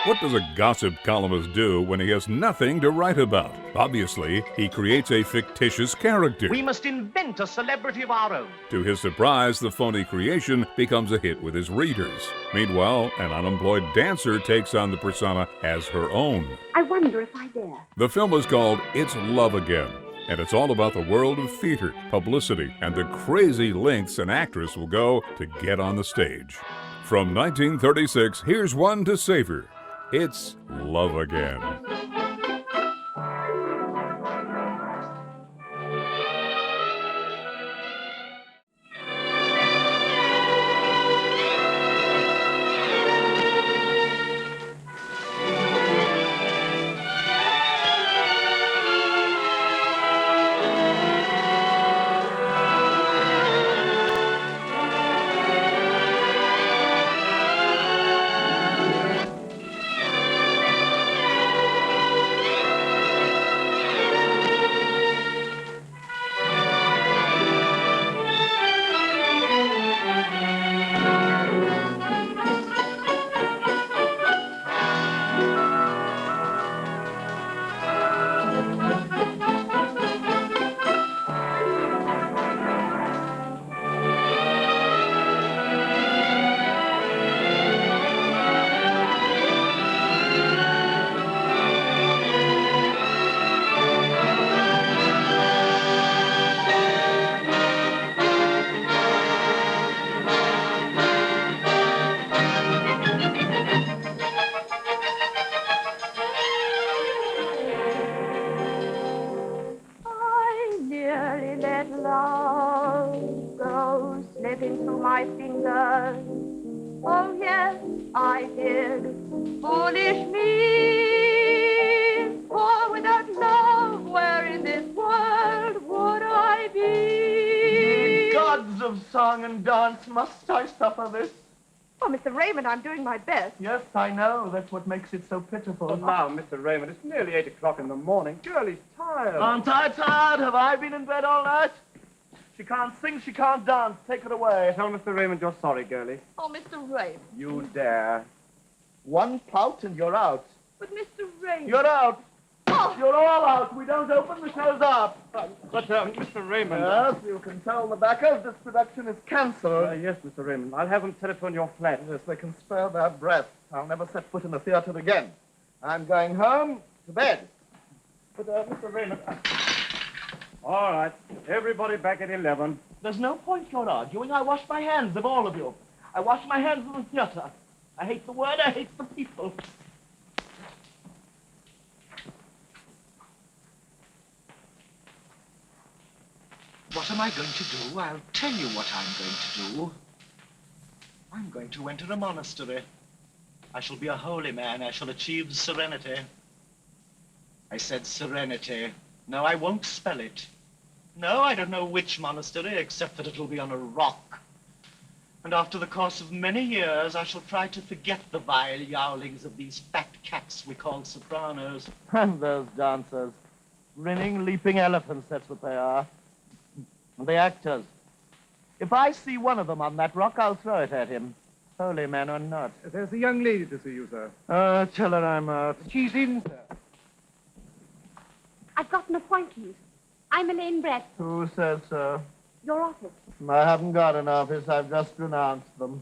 What does a gossip columnist do when he has nothing to write about? Obviously, he creates a fictitious character. We must invent a celebrity of our own. To his surprise, the phony creation becomes a hit with his readers. Meanwhile, an unemployed dancer takes on the persona as her own. I wonder if I dare. The film is called It's Love Again, and it's all about the world of theater, publicity, and the crazy lengths an actress will go to get on the stage. From 1936, here's one to savor. It's Love Again. Must I suffer this? Oh, Mr. Raymond, I'm doing my best. Yes, I know. That's what makes it so pitiful. Oh, now, Mr. Raymond, it's nearly 8 o'clock in the morning. Girlie's tired. Aren't I tired? Have I been in bed all night? She can't sing, she can't dance. Take her away. Tell Mr. Raymond you're sorry, girlie. Oh, Mr. Raymond. You dare. One pout and you're out. But, Mr. Raymond... You're out. Oh. You're all out. We don't open, the show's up. But, Mr. Raymond... Yes, you can tell the backers this production is cancelled. Yes, Mr. Raymond. I'll have them telephone your flat. Yes, they can spare their breath. I'll never set foot in the theater again. I'm going home to bed. But, Mr. Raymond... All right. Everybody back at 11. There's no point you're arguing. I wash my hands of all of you. I wash my hands of the theater. I hate the word. I hate the people. What am I going to do? I'll tell you what I'm going to do. I'm going to enter a monastery. I shall be a holy man. I shall achieve serenity. I said serenity. No, I won't spell it. No, I don't know which monastery, except that it will be on a rock. And after the course of many years, I shall try to forget the vile yowlings of these fat cats we call sopranos. And those dancers. Grinning, leaping elephants, that's what they are. And the actors. If I see one of them on that rock, I'll throw it at him. Holy man or not. There's a young lady to see you, sir. Tell her I'm out. She's in, sir. I've got an appointment. I'm Elaine Bradford. Who says so? Your office. I haven't got an office. I've just renounced them.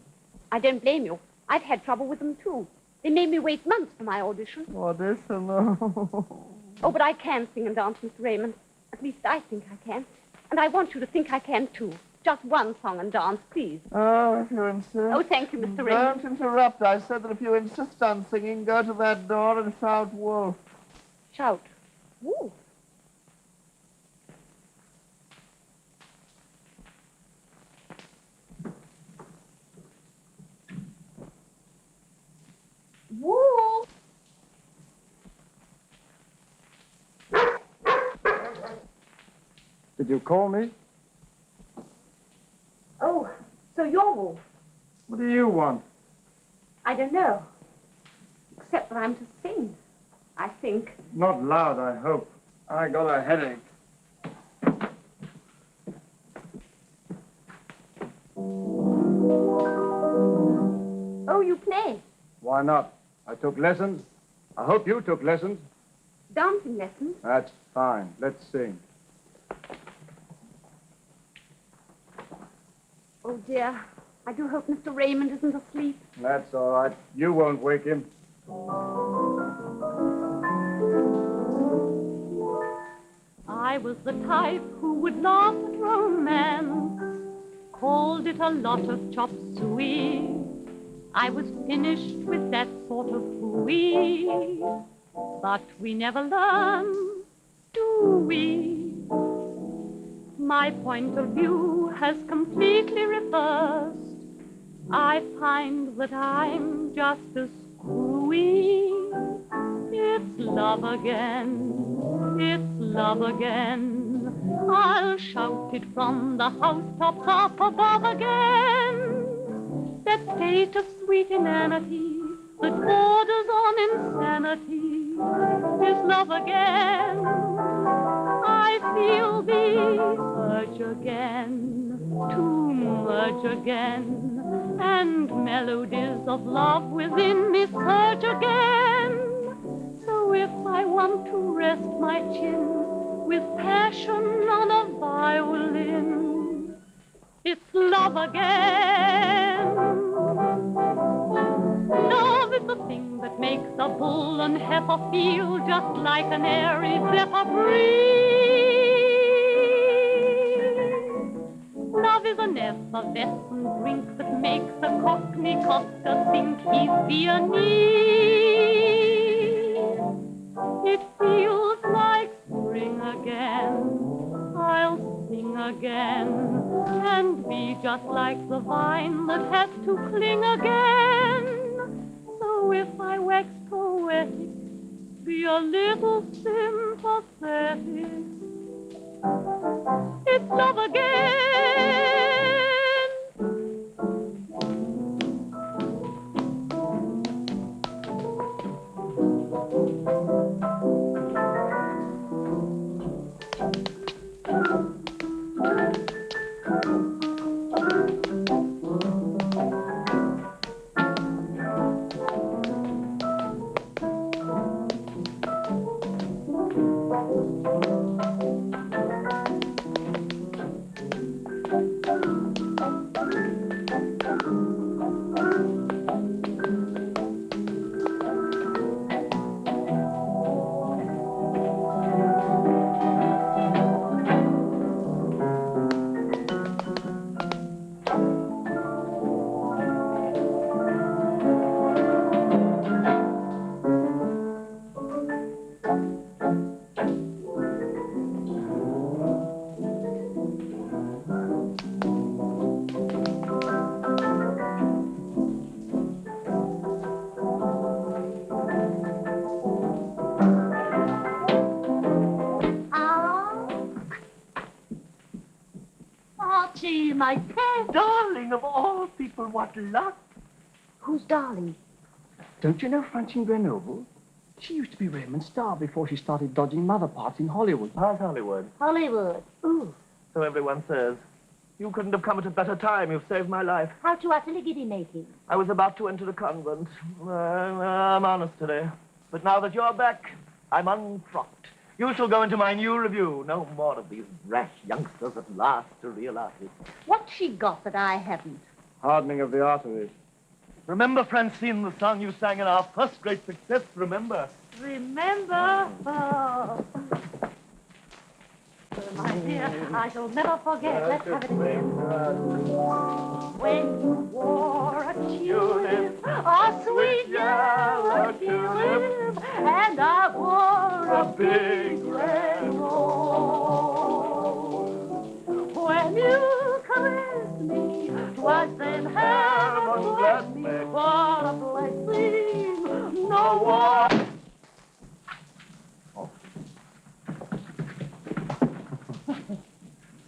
I don't blame you. I've had trouble with them, too. They made me wait months for my audition. Audition? Oh, but I can sing and dance, Mr. Raymond. At least I think I can. And I want you to think I can, too. Just one song and dance, please. Oh, if you insist. Oh, thank you, Mr. Raymond. Don't interrupt. I said that if you insist on singing, go to that door and shout wolf. Shout. Wolf? Wolf! Did you call me? Oh, so you're Wolf. What do you want? I don't know. Except that I'm to sing, I think. Not loud, I hope. I got a headache. Oh, you play? Why not? I took lessons. I hope you took lessons. Dancing lessons? That's fine. Let's sing. Oh, dear. I do hope Mr. Raymond isn't asleep. That's all right. You won't wake him. I was the type who would laugh at romance, called it a lot of chop suey. I was finished with that sort of hooey, but we never learn, do we? My point of view has completely reversed. I find that I'm just as screwy. It's love again, it's love again. I'll shout it from the housetops up above again. That state of sweet inanity that borders on insanity is love again. I feel the urge again to merge again, and melodies of love within me surge again. So if I want to rest my chin with passion on a violin, it's love again. Love is the thing that makes a bull and heifer feel just like an airy zephyr breeze. Love is an effervescent drink that makes a cockney coster think he's Viennese. It feels like spring again. I'll sing again and be just like the vine that has to cling again. So if I wax poetic, be a little sympathetic. It's love again. My pet. Darling of all people, what luck. Who's darling? Don't you know Francine Grenoble? She used to be Raymond's star before she started dodging mother parts in Hollywood. How's Hollywood? Hollywood. Ooh. So everyone says. You couldn't have come at a better time. You've saved my life. How to utterly giddy-making. I was about to enter the convent. I'm honest today. But now that you're back, I'm unfrocked. You shall go into my new review. No more of these rash youngsters at last to real artists. What's she got that I haven't? Hardening of the arteries. Remember, Francine, the song you sang in our first great success, remember? Remember? Oh. My dear, I shall never forget. Let's have it again. When you wore a tulip, a sweet yellow tulip, and I wore a big red rose. When you caressed me, 'twas then heaven blessed me. What a blessing! No one.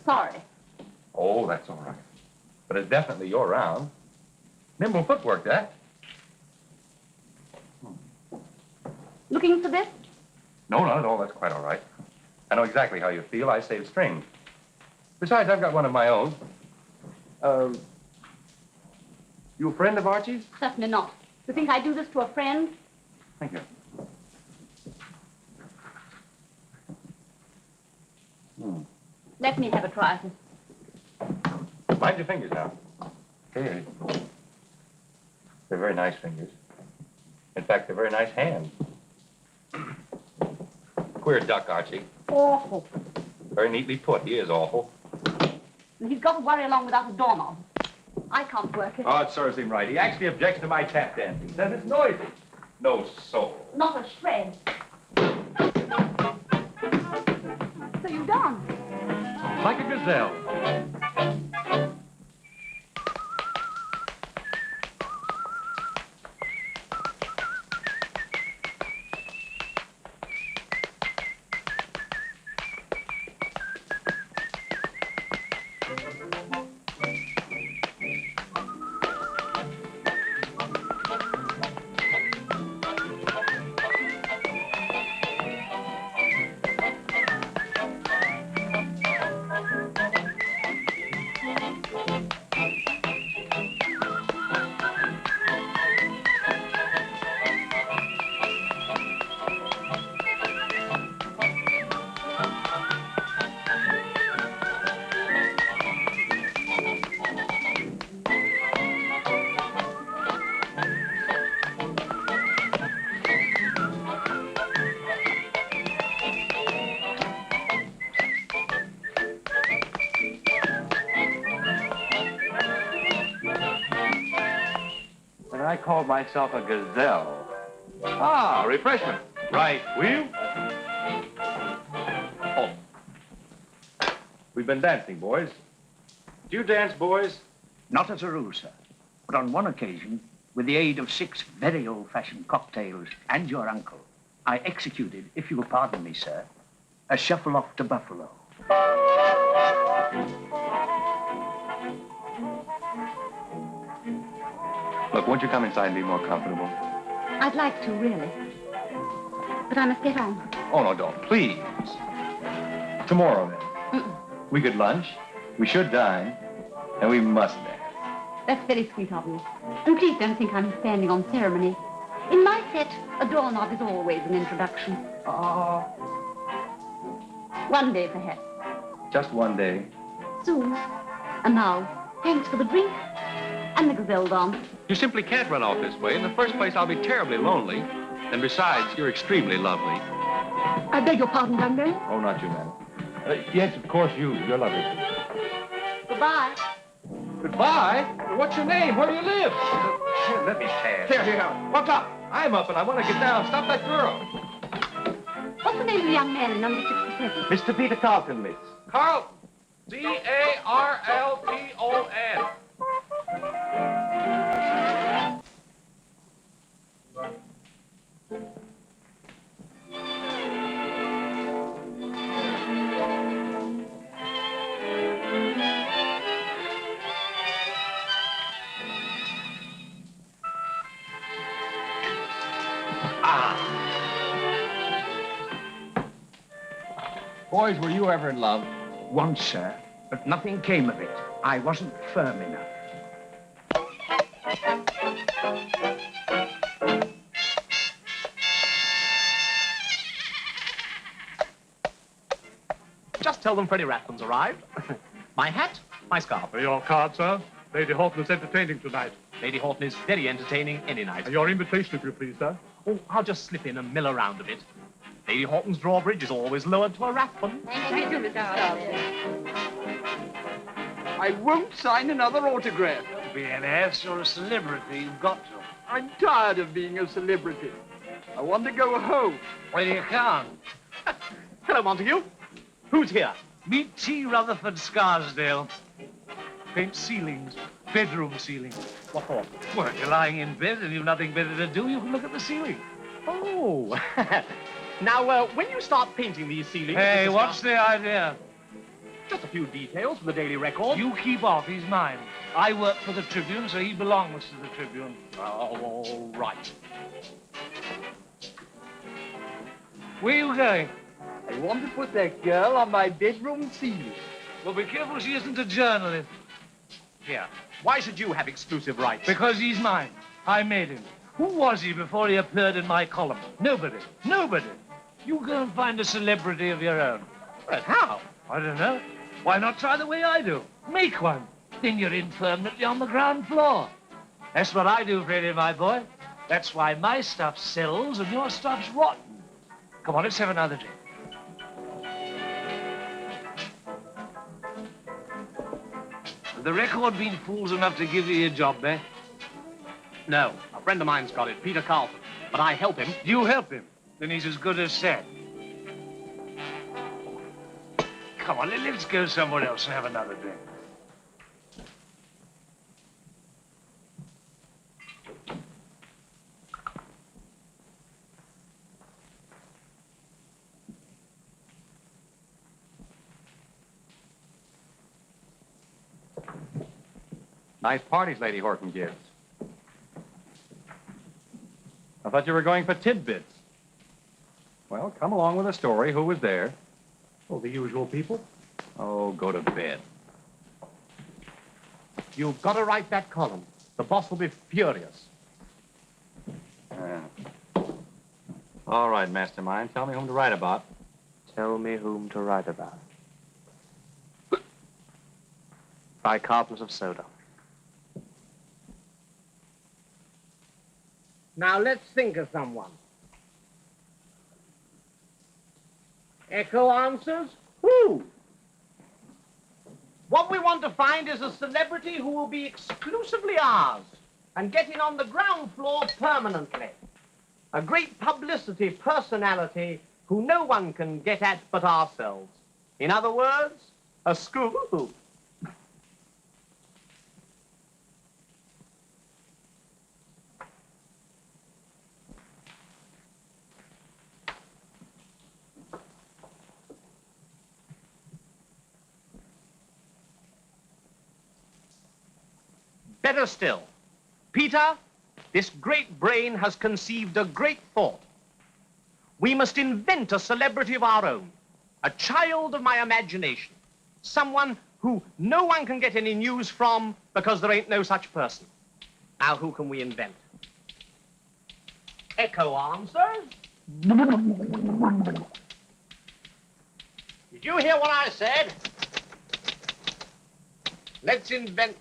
Sorry. Oh, that's all right. But it's definitely your round. Nimble footwork, that. Looking for this? No, not at all. That's quite all right. I know exactly how you feel. I save strings. Besides, I've got one of my own. You a friend of Archie's? Certainly not. You think I do this to a friend? Thank you. Let me have a try at it. Mind your fingers now. Okay. They're very nice fingers. In fact, they're very nice hands. Queer duck, Archie. Awful. Very neatly put. He is awful. And he's got to worry along without a doorknob. I can't work it. Oh, it serves him right. He actually objects to my tap dancing. Says it's noisy. No soul. Not a shred. So you've done. Like a gazelle. I called myself a gazelle. Ah, refreshment. Right, will? Oh. We've been dancing, boys. Do you dance, boys? Not as a rule, sir. But on one occasion, with the aid of 6 very old-fashioned cocktails and your uncle, I executed, if you will pardon me, sir, a shuffle off to Buffalo. Look, won't you come inside and be more comfortable? I'd like to, really. But I must get on. Oh, no, don't. Please. Tomorrow, then. We could lunch, we should dine, and we must dance. That's very sweet of you. And please don't think I'm standing on ceremony. In my set, a doorknob is always an introduction. Oh. One day, perhaps. Just one day. Soon. And now, thanks for the drink and the gazelle dance. You simply can't run off this way. In the first place, I'll be terribly lonely. And besides, you're extremely lovely. I beg your pardon, young man. Oh, not you, madam. Yes, of course, you. You're lovely. Goodbye. Goodbye? What's your name? Where do you live? Here, let me pass. Here. What's up? I'm up and I want to get down. Stop that girl. What's the name of the young man in number 67? Mr. Peter Carlton, miss. Carlton. C-A-R-L-T-O-N. Boys, were you ever in love? Once, sir, but nothing came of it. I wasn't firm enough. Just tell them Freddie Rathbun's arrived. My hat, my scarf. Your card, sir. Lady Horton is entertaining tonight. Lady Horton is very entertaining any night. Your invitation, if you please, sir. Oh, I'll just slip in and mill around a bit. Lady Horton's drawbridge is always lowered to a Rathbun. Thank you, Mr. Carlton. I won't sign another autograph. Be an ass or a celebrity, you've got to. I'm tired of being a celebrity. I want to go home. Well, you can't. Hello, Montague. Who's here? Meet T. Rutherford Scarsdale. Paint ceilings, bedroom ceilings. What for? Well, if you're lying in bed and you've nothing better to do, you can look at the ceiling. Oh. Now, when you start painting these ceilings... Hey, what's the idea? Just a few details from the Daily Record. You keep off, he's mine. I work for the Tribune, so he belongs to the Tribune. Oh, all right. Where are you going? I want to put that girl on my bedroom ceiling. Well, be careful she isn't a journalist. Here. Why should you have exclusive rights? Because he's mine. I made him. Who was he before he appeared in my column? Nobody. Nobody. You go and find a celebrity of your own. But how? I don't know. Why not try the way I do? Make one. Then you're in permanently on the ground floor. That's what I do, Freddie, my boy. That's why my stuff sells and your stuff's rotten. Come on, let's have another drink. Has the record been fools enough to give you your job back? No, a friend of mine's got it, Peter Carlton. But I help him. You help him. Then he's as good as set. Come on, let's go somewhere else and have another drink. Nice parties Lady Horton gives. I thought you were going for tidbits. Well, come along with a story. Who was there? Oh, the usual people. Oh, go to bed. You've got to write that column. The boss will be furious. All right, Mastermind. Tell me whom to write about. Tell me whom to write about. Bicarbonate of soda. Now, let's think of someone. Echo answers? Who? What we want to find is a celebrity who will be exclusively ours and get in on the ground floor permanently. A great publicity personality who no one can get at but ourselves. In other words, a scoop. Better still, Peter, this great brain has conceived a great thought. We must invent a celebrity of our own, a child of my imagination, someone who no one can get any news from because there ain't no such person. Now, who can we invent? Echo answers. Did you hear what I said? Let's invent...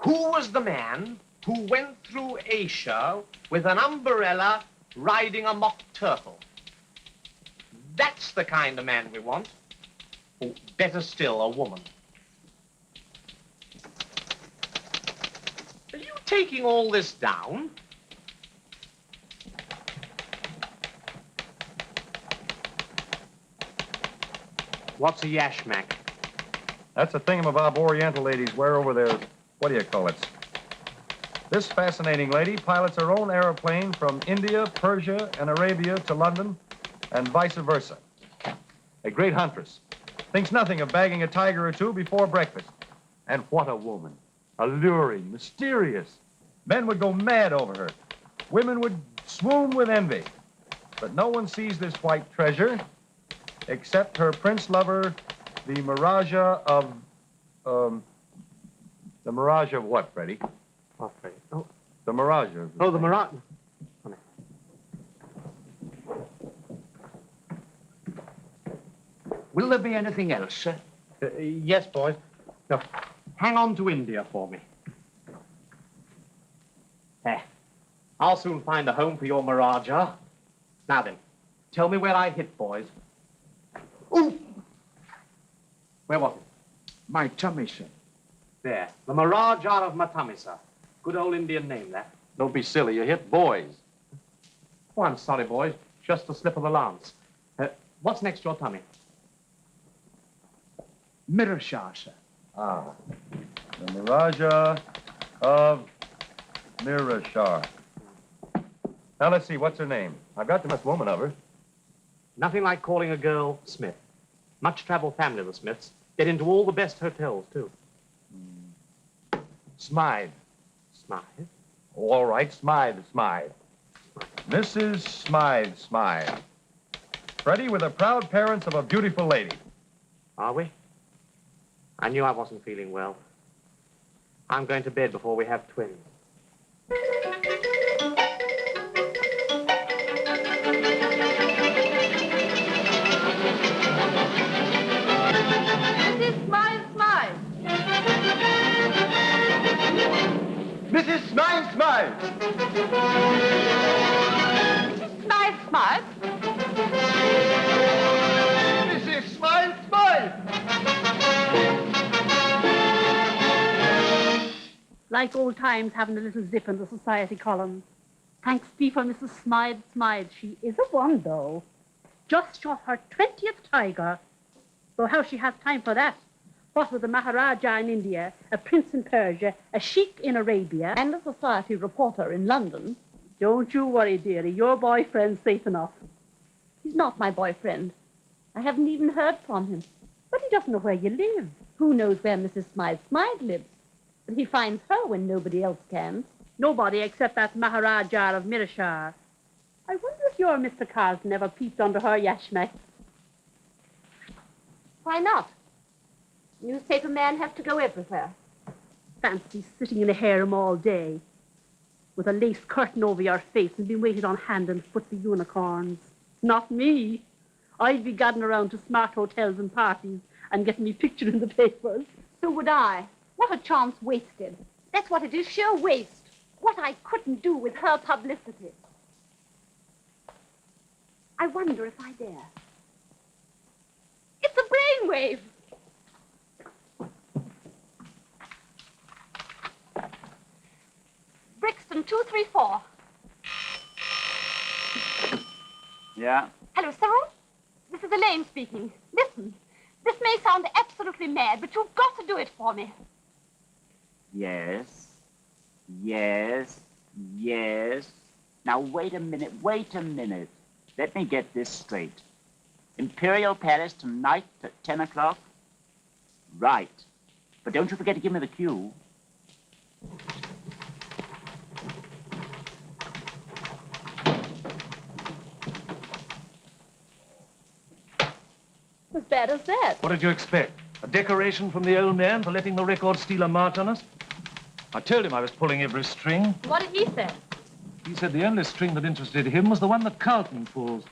Who was the man who went through Asia with an umbrella riding a mock turtle? That's the kind of man we want. Or better still, a woman. Are you taking all this down? What's a yashmak? That's a thingamabob Oriental ladies wear over their, what do you call it? This fascinating lady pilots her own airplane from India, Persia, and Arabia to London, and vice versa. A great huntress. Thinks nothing of bagging a tiger or two before breakfast. And what a woman. Alluring, mysterious. Men would go mad over her. Women would swoon with envy. But no one sees this white treasure except her prince lover, the Maharaja of, the Maharaja of what, Freddie? What, Freddie? Oh, the Maharaja. the Maharaja. Will there be anything else, sir? Yes, boys. Now, hang on to India for me. There. I'll soon find a home for your Maharaja. Now then, tell me where I hit, boys. Ooh! Where was it? My tummy, sir. There. The Maharaja of Matamisa. Good old Indian name, that. Don't be silly. You hit boys. Oh, I'm sorry, boys. Just a slip of the lance. What's next your tummy? Mirashah, sir. Ah. The Maharaja of Mirashar. Now, let's see. What's her name? I've got the best woman of her. Nothing like calling a girl Smith. Much travel family, the Smiths. Get into all the best hotels, too. Smythe. Smythe? Oh, all right, Smythe-Smythe. Mrs. Smythe-Smythe. Freddie, we're the proud parents of a beautiful lady. Are we? I knew I wasn't feeling well. I'm going to bed before we have twins. Smythe-Smythe! Mrs. Smythe-Smythe! Smythe-Smythe! Mrs. Smythe-Smythe! Like old times having a little zip in the society columns. Thanks be for Mrs. Smythe-Smythe. She is a one, though. Just shot her 20th tiger. Though how she has time for that? What with a Maharaja in India, a prince in Persia, a sheik in Arabia, and a society reporter in London. Don't you worry, dearie. Your boyfriend's safe enough. He's not my boyfriend. I haven't even heard from him. But he doesn't know where you live. Who knows where Mrs. Smythe-Smythe lives? But he finds her when nobody else can. Nobody except that Maharaja of Mirashar. I wonder if your Mr. Carlton ever peeped under her yashmak. Why not? Newspaper men have to go everywhere. Fancy sitting in a harem all day with a lace curtain over your face and being waited on hand and foot the unicorns. Not me. I'd be gadding around to smart hotels and parties and getting me pictured in the papers. So would I. What a chance wasted. That's what it is, sheer waste. What I couldn't do with her publicity. I wonder if I dare. It's a brainwave. Brixton 234. Yeah? Hello, Cyril. This is Elaine speaking. Listen, this may sound absolutely mad, but you've got to do it for me. Yes. Now, wait a minute. Let me get this straight. Imperial Palace tonight at 10 o'clock? Right. But don't you forget to give me the cue. As bad as that. What did you expect? A decoration from the old man for letting the record steal a march on us? I told him I was pulling every string. What did he say? He said the only string that interested him was the one that Carlton pulls.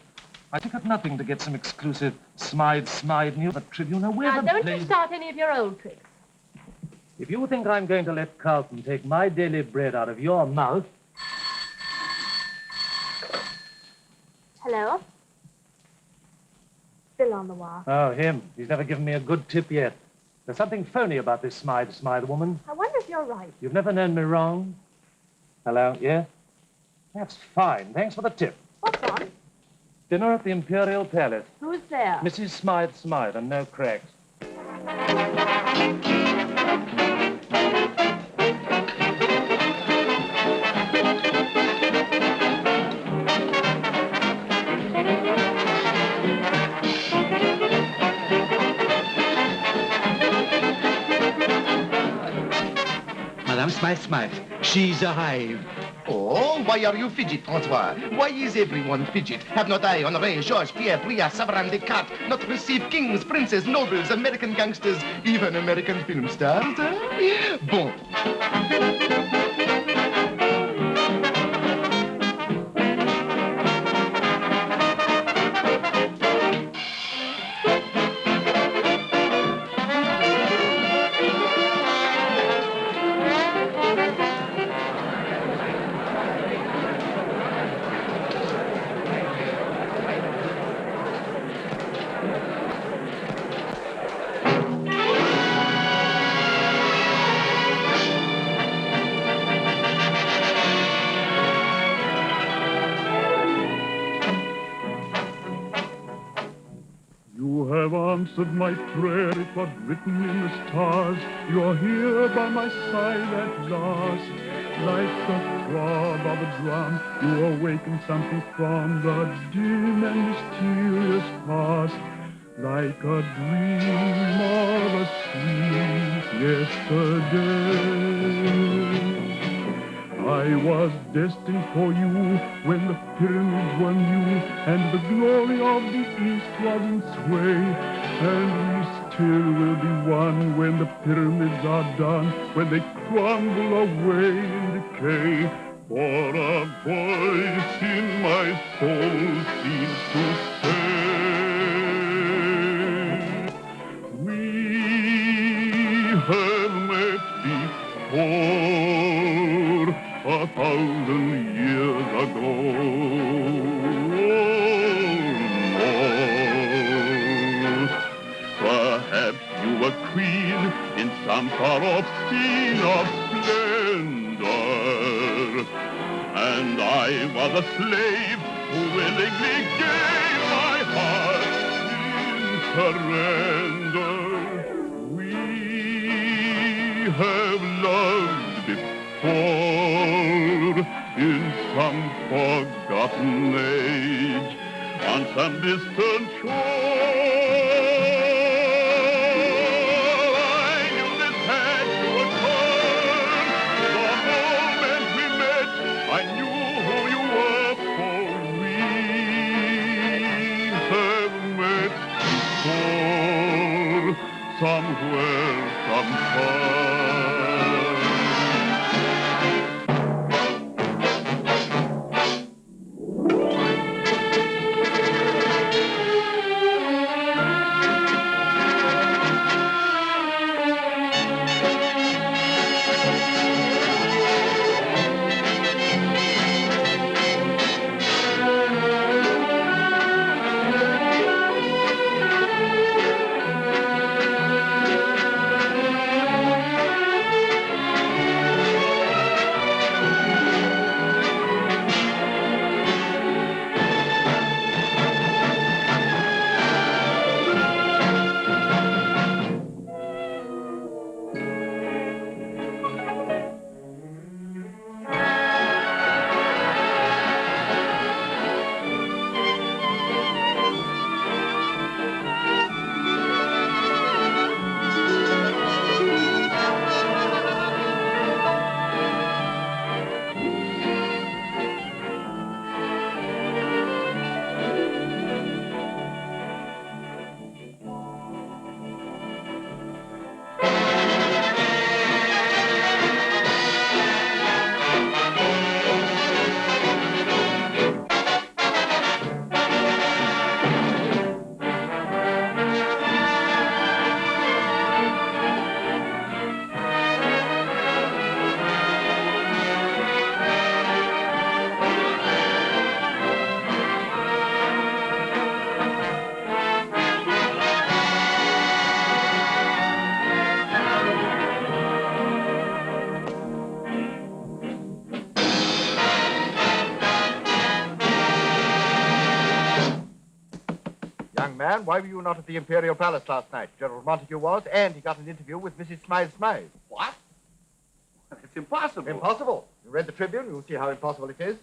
I took up nothing to get some exclusive Smythe-Smythe news at Tribune. Now, where Now, the don't blazes- you start any of your old tricks. If you think I'm going to let Carlton take my daily bread out of your mouth... Hello? Still on the wire. Oh, him. He's never given me a good tip yet. There's something phony about this Smythe-Smythe woman. I wonder if you're right. You've never known me wrong. Hello, yeah? That's fine. Thanks for the tip. What's on? Dinner at the Imperial Palace. Who's there? Mrs. Smythe-Smythe and no cracks. Madame Smythe-Smythe, she's arrived. Oh, why are you fidget, Francois? Why is everyone fidget? Have not I, Honoré, Georges, Pierre, Bria, Savarin, Descartes, not received kings, princes, nobles, American gangsters, even American film stars? Bon. Answered my prayer, it was written in the stars. You're here by my side at last. Like the throb of a drum, you awaken something from the dim and mysterious past. Like a dream of a sweet yesterday. I was destined for you when the pyramids were new and the glory of the East was in sway. And we still will be one when the pyramids are done, when they crumble away in decay. For a voice in my soul seems to say, we have met before 1,000 years ago. Perhaps you were queen in some far-off scene of splendor, and I was a slave who willingly gave my heart in surrender. We have loved before in some forgotten age on some distant shore. I knew who you were, for we have met before, somewhere, sometime. Man, why were you not at the Imperial Palace last night? General Montague was, and he got an interview with Mrs. Smythe-Smythe. What? It's impossible. Impossible? You read the Tribune, you'll see how impossible it is.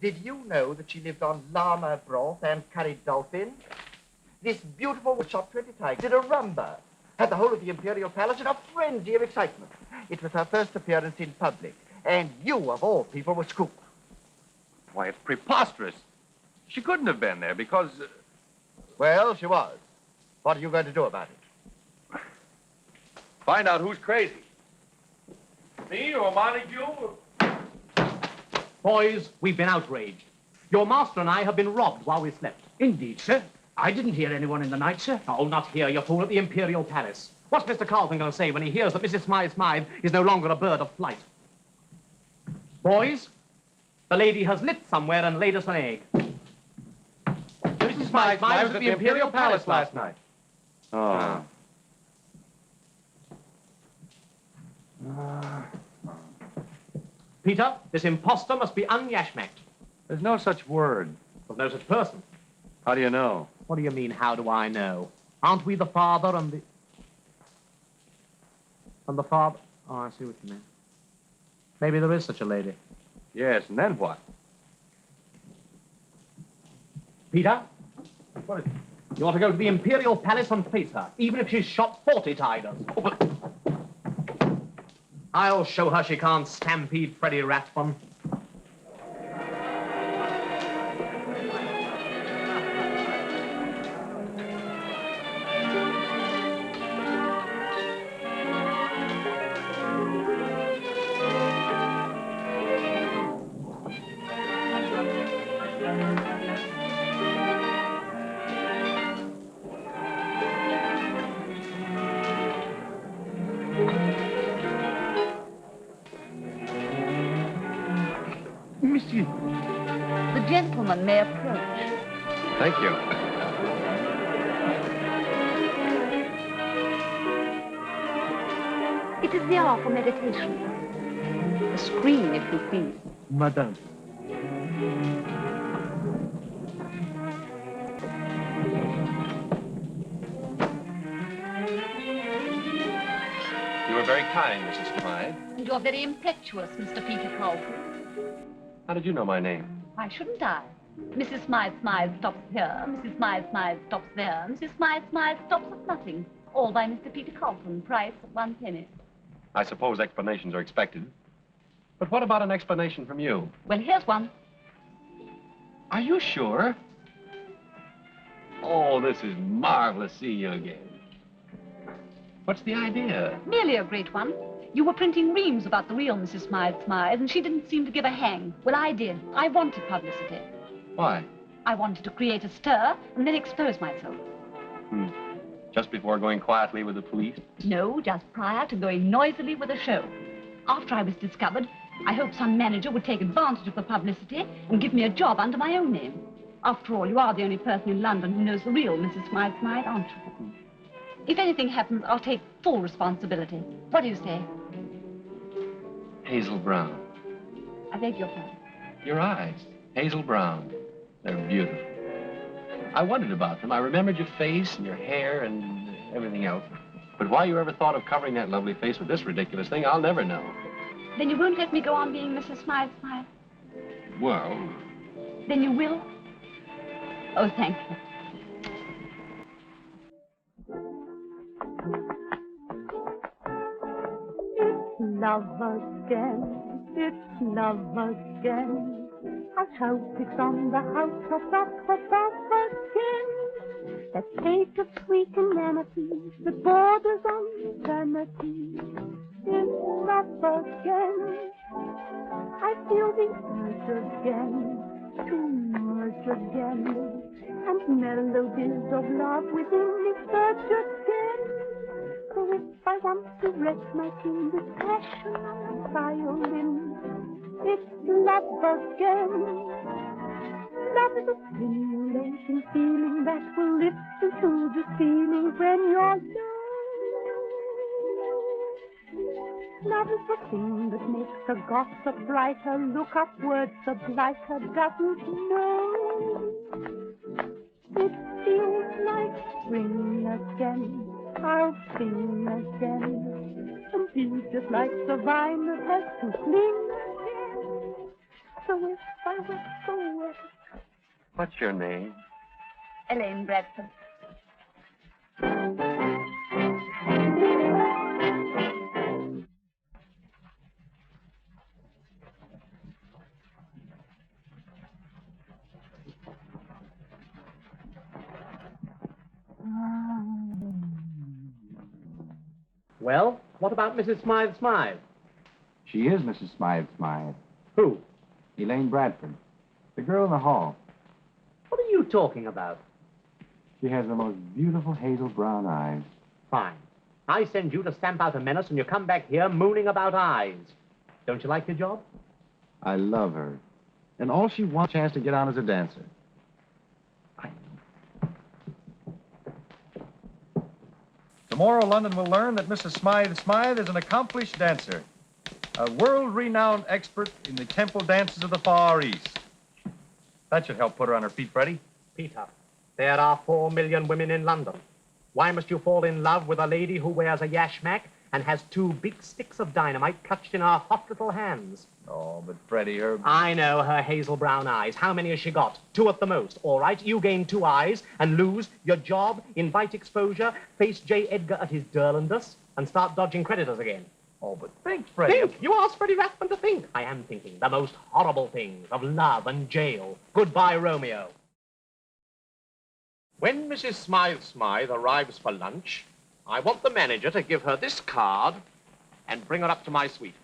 Did you know that she lived on llama broth and curried dolphin? This beautiful was shot 20 times, did a rumba, had the whole of the Imperial Palace in a frenzy of excitement. It was her first appearance in public, and you, of all people, were scooped. Why, it's preposterous. She couldn't have been there because... Well, she was. What are you going to do about it? Find out who's crazy. Me or Montague? Boys, we've been outraged. Your master and I have been robbed while we slept. Indeed, sir. I didn't hear anyone in the night, sir. Oh, not here, you fool, at the Imperial Palace. What's Mr. Carlton going to say when he hears that Mrs. Smythe-Smythe is no longer a bird of flight? Boys, the lady has lit somewhere and laid us an egg. Mrs. Smythe-Smythe was at the Imperial Palace last night. Oh. Peter, this imposter must be unyashmacked. There's no such word. There's no such person. How do you know? What do you mean, how do I know? Aren't we the father and the... And the father... Oh, I see what you mean. Maybe there is such a lady. Yes, and then what? Peter? What is it? You ought to go to the Imperial Palace and face her, even if she's shot 40 tigers. Oh, but... I'll show her she can't stampede Freddie Rathbun. Monsieur. The gentleman may approach. Thank you. It is the hour for meditation. A screen, if you please. Madame. You were very kind, Mrs. Smythe. And you're very impetuous, Mr. Peter Carlton. How did you know my name? Why shouldn't I? Mrs. Smythe-Smythe stops here, Mrs. Smythe-Smythe stops there, Mrs. Smythe-Smythe stops at nothing. All by Mr. Peter Carlton, price at 1 penny. I suppose explanations are expected. But what about an explanation from you? Well, here's one. Are you sure? Oh, this is marvelous seeing you again. What's the idea? Merely a great one. You were printing reams about the real Mrs. Smythe-Smythe, and she didn't seem to give a hang. Well, I did. I wanted publicity. Why? I wanted to create a stir and then expose myself. Just before going quietly with the police? No, just prior to going noisily with a show. After I was discovered, I hoped some manager would take advantage of the publicity and give me a job under my own name. After all, you are the only person in London who knows the real Mrs. Smythe-Smythe, aren't you? If anything happens, I'll take full responsibility. What do you say? Hazel brown. I beg your pardon. Your eyes, hazel brown. They're beautiful. I wondered about them. I remembered your face and your hair and everything else. But why you ever thought of covering that lovely face with this ridiculous thing, I'll never know. Then you won't let me go on being Mrs. Smythe-Smythe? Well... Then you will? Oh, thank you. It's love again, it's love again. I'll shout it from the house above again. That state of sweet inanity that borders on sanity. It's love again. I feel the urge again, to merge again, and melodies of love within me surge again. So if I want to rest my chin with passion on a violin, it's love again. Love is a stimulating feeling that will lift you to the ceiling when you're low. Love is the thing that makes the gossip brighter. Look upwards, the blighter doesn't know. It feels like spring again. I'll sing again, and be just like the vine that has to cling again. So if I were so wet. What's your name? Elaine Bradford. Well, what about Mrs. Smythe-Smythe? She is Mrs. Smythe-Smythe. Who? Elaine Bradford. The girl in the hall. What are you talking about? She has the most beautiful hazel brown eyes. Fine. I send you to stamp out a menace and you come back here mooning about eyes. Don't you like your job? I love her. And all she wants is a chance to get on as a dancer. Tomorrow, London will learn that Mrs. Smythe-Smythe is an accomplished dancer, a world-renowned expert in the temple dances of the Far East. That should help put her on her feet, Freddie. Peter, there are 4 million women in London. Why must you fall in love with a lady who wears a yashmak and has 2 big sticks of dynamite clutched in her hot little hands? Oh, but Freddie, her... I know her hazel brown eyes. How many has she got? 2 at the most. All right, you gain 2 eyes and lose your job, invite exposure, face J. Edgar at his Durlandus, and start dodging creditors again. Oh, but think, Freddie. Think? You asked Freddie Rathbun to think. I am thinking the most horrible things of love and jail. Goodbye, Romeo. When Mrs. Smythe-Smythe arrives for lunch, I want the manager to give her this card and bring her up to my suite.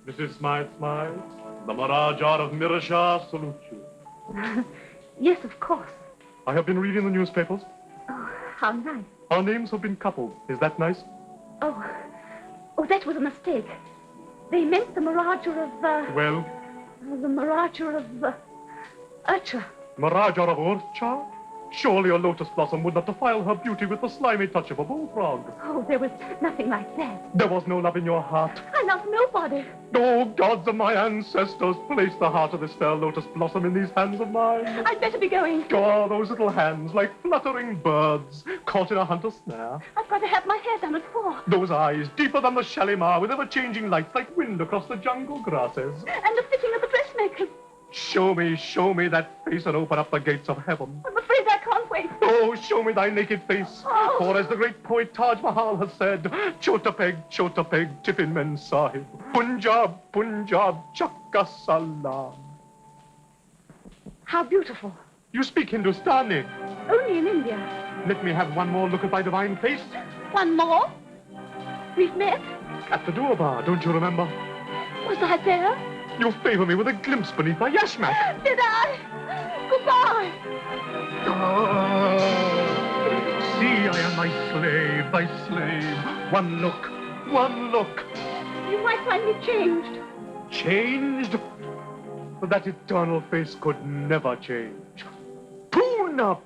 Mrs. Smythe-Smythe, the Maharaja of Mirashar salutes you. Yes, of course. I have been reading the newspapers. Oh, how nice. Our names have been coupled. Is that nice? Oh, that was a mistake. They meant the Maharaja of, Well? The Maharaja of, Urcha. Maharaja of Urcha? Surely a lotus blossom would not defile her beauty with the slimy touch of a bullfrog. Oh, there was nothing like that. There was no love in your heart. I love nobody. Oh, gods of my ancestors, place the heart of this fair lotus blossom in these hands of mine. I'd better be going. Oh, those little hands, like fluttering birds, caught in a hunter's snare. I've got to have my hair done at 4. Those eyes, deeper than the Shalimar, with ever-changing lights like wind across the jungle grasses. And the fitting of the dressmaker. Show me that face and open up the gates of heaven. I'm afraid I can't wait. Oh, show me thy naked face. Oh. For as the great poet Taj Mahal has said, Chotapeg, Tiffin Men Sahib, Punjab, Chakka Salam. How beautiful. You speak Hindustani. Only in India. Let me have one more look at thy divine face. One more? We've met? At the Durbar, don't you remember? Was I there? You favor me with a glimpse beneath thy yashmak. Did I? Goodbye. See, I am thy slave. One look. You might find me changed. Changed? But that eternal face could never change. Poona.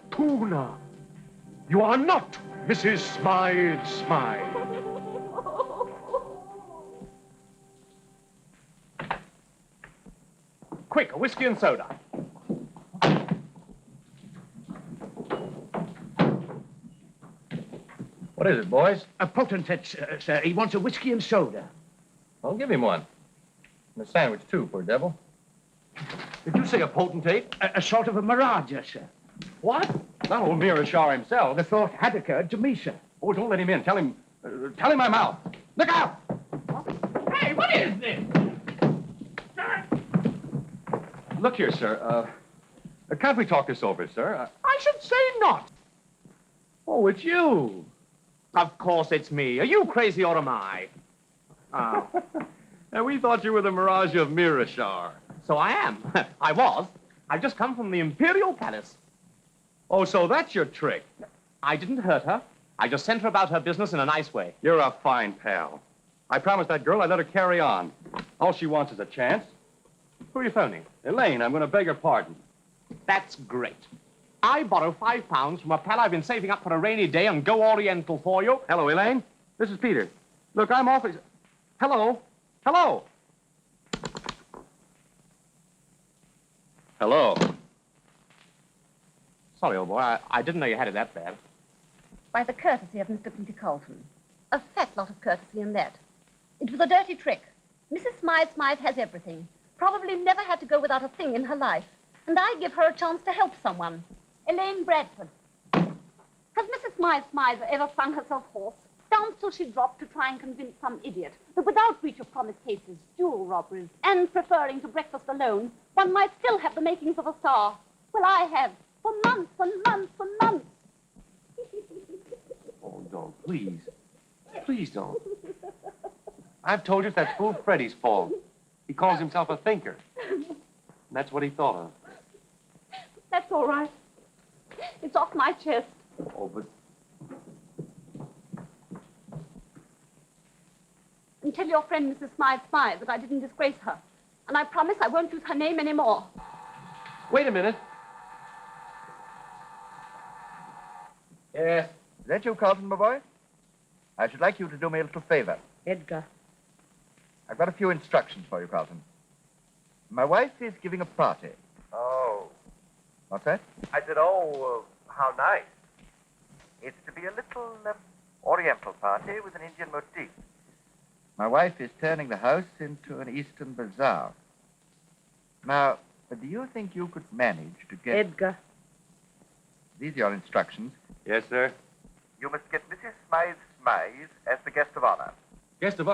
You are not Mrs. Smythe-Smythe. Quick, a whiskey and soda. What is it, boys? A potentate, sir. He wants a whiskey and soda. I'll give him one. And a sandwich, too, poor devil. Did you say a potentate? A sort of a Maharaja, sir. What? Not old Mirashar himself. The thought had occurred to me, sir. Oh, don't let him in. Tell him I'm out. Look out! Hey, what is this? Look here, sir. Can't we talk this over, sir? I should say not. Oh, it's you. Of course it's me. Are you crazy or am I? And we thought you were the Maharaja of Mirashar. So I am. I was. I've just come from the Imperial Palace. Oh, so that's your trick. I didn't hurt her. I just sent her about her business in a nice way. You're a fine pal. I promised that girl I'd let her carry on. All she wants is a chance. Who are you phoning? Elaine, I'm going to beg her pardon. That's great. I borrow £5 from a pal I've been saving up for a rainy day and go Oriental for you. Hello, Elaine. This is Peter. Look, I'm awfully... Hello? Hello? Sorry, old boy. I didn't know you had it that bad. By the courtesy of Mr. Peter Carlton. A fat lot of courtesy in that. It was a dirty trick. Mrs. Smythe-Smythe has everything. Probably never had to go without a thing in her life. And I give her a chance to help someone. Elaine Bradford. Has Mrs. Smythe-Smythe ever flung herself hoarse, down till she dropped to try and convince some idiot that without breach of promise cases, jewel robberies, and preferring to breakfast alone, one might still have the makings of a star? Well, I have. For months and months and months. Oh, don't, please. Please don't. I've told you it's that fool Freddie's fault. He calls himself a thinker. And that's what he thought of. That's all right. It's off my chest. Oh, but... And tell your friend, Mrs. Smythe-Smythe, that I didn't disgrace her. And I promise I won't use her name anymore. Wait a minute. Yes. Is that you, Carlton, my boy? I should like you to do me a little favor. Edgar. I've got a few instructions for you, Carlton. My wife is giving a party. Oh. What's that? I said, how nice. It's to be a little Oriental party with an Indian motif. My wife is turning the house into an Eastern bazaar. Now, do you think you could manage to get... Edgar. These are your instructions. Yes, sir. You must get Mrs. Smythe-Smythe as the guest of honor. Guest of...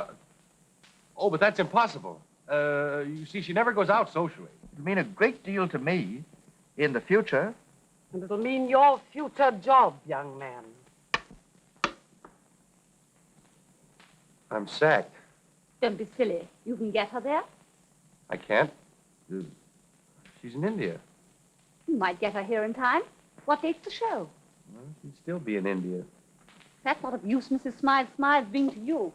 Oh, but that's impossible. You see, she never goes out socially. It'll mean a great deal to me in the future. And it'll mean your future job, young man. I'm sacked. Don't be silly. You can get her there. I can't. She's in India. You might get her here in time. What date's the show? Well, she'd still be in India. That's what of use Mrs. Smythe-Smythe's being to you.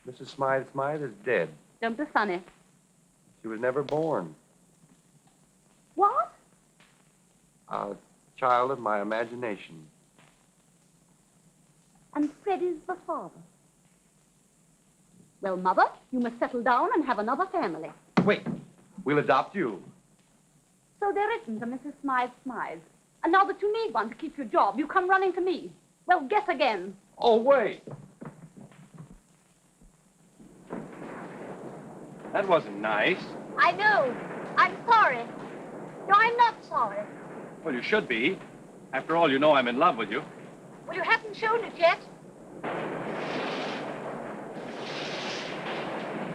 Mrs. Smythe-Smythe is dead. Don't be funny. She was never born. What? A child of my imagination. And Freddie's the father. Well, Mother, you must settle down and have another family. Wait. We'll adopt you. So there isn't a Mrs. Smythe-Smythe. And now that you need one to keep your job, you come running to me. Well, guess again. Oh, wait. That wasn't nice. I know. I'm sorry. No, I'm not sorry. Well, you should be. After all, you know I'm in love with you. Well, you haven't shown it yet.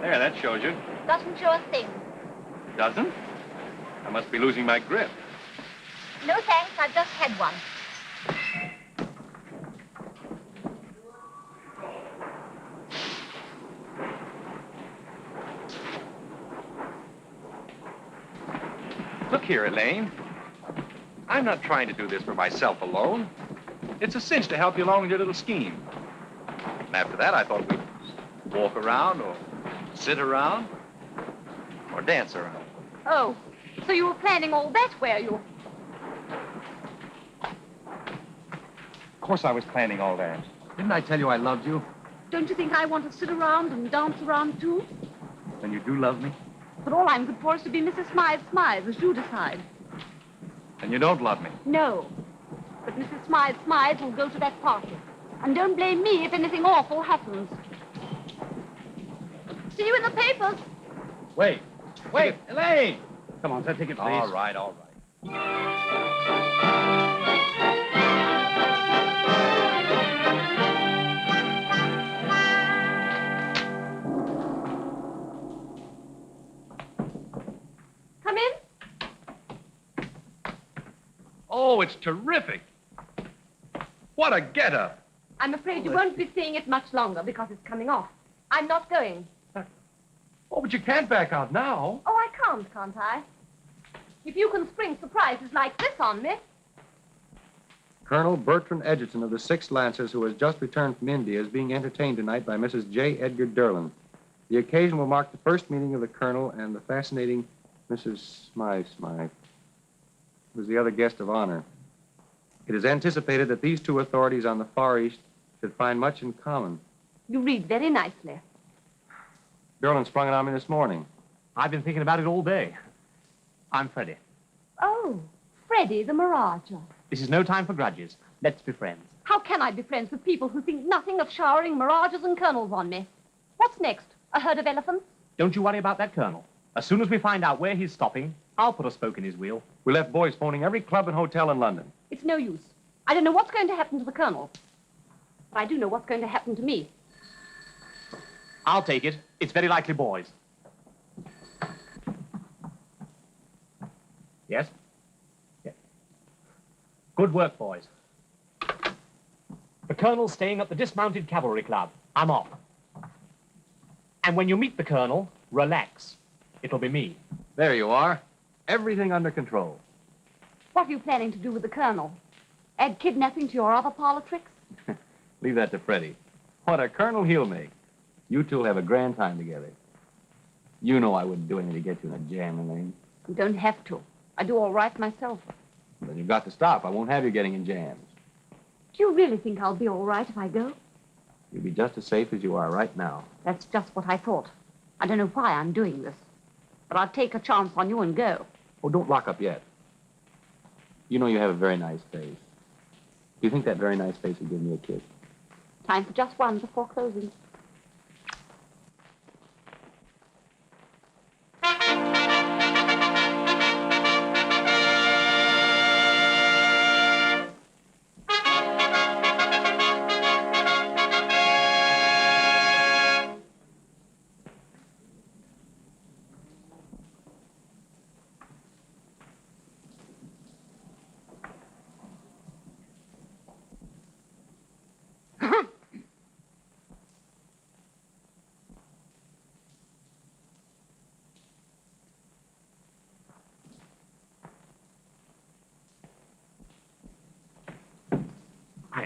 There, that shows you. Doesn't show a thing. Doesn't? I must be losing my grip. No thanks, I've just had one. Look here, Elaine. I'm not trying to do this for myself alone. It's a cinch to help you along with your little scheme. And after that, I thought we'd walk around or sit around or dance around. Oh, so you were planning all that, were you? Of course I was planning all that. Didn't I tell you I loved you? Don't you think I want to sit around and dance around, too? Then you do love me? But all I'm good for is to be Mrs. Smythe-Smythe, as you decide. And you don't love me? No. But Mrs. Smythe-Smythe will go to that party. And don't blame me if anything awful happens. See you in the papers. Wait, Elaine! Come on, sir, take it, please. All right, all right. Come in. Oh, it's terrific. What a get-up. I'm afraid you won't be seeing it much longer because it's coming off. I'm not going. Oh, but you can't back out now. Oh, I can't I? If you can spring surprises like this on me. Colonel Bertrand Edgerton of the 6th Lancers, who has just returned from India, is being entertained tonight by Mrs. J. Edgar Derlin. The occasion will mark the first meeting of the Colonel and the fascinating Mrs. Smythe-Smythe, who is the other guest of honor. It is anticipated that these two authorities on the Far East should find much in common. You read very nicely. Derlin sprung it on me this morning. I've been thinking about it all day. I'm Freddie. Oh, Freddie the Mirager. This is no time for grudges. Let's be friends. How can I be friends with people who think nothing of showering mirages and colonels on me? What's next? A herd of elephants? Don't you worry about that colonel. As soon as we find out where he's stopping, I'll put a spoke in his wheel. We left boys phoning every club and hotel in London. It's no use. I don't know what's going to happen to the colonel. But I do know what's going to happen to me. I'll take it. It's very likely boys. Yes? Yes. Good work, boys. The colonel's staying at the Dismounted Cavalry Club. I'm off. And when you meet the colonel, relax. It'll be me. There you are. Everything under control. What are you planning to do with the colonel? Add kidnapping to your other parlor tricks? Leave that to Freddie. What a colonel he'll make. You two will have a grand time together. You know I wouldn't do anything to get you in a jam, Elaine. You don't have to. I do all right myself. Then you've got to stop. I won't have you getting in jams. Do you really think I'll be all right if I go? You'll be just as safe as you are right now. That's just what I thought. I don't know why I'm doing this. But I'll take a chance on you and go. Oh, don't lock up yet. You know you have a very nice face. Do you think that very nice face would give me a kiss? Time for just one before closing.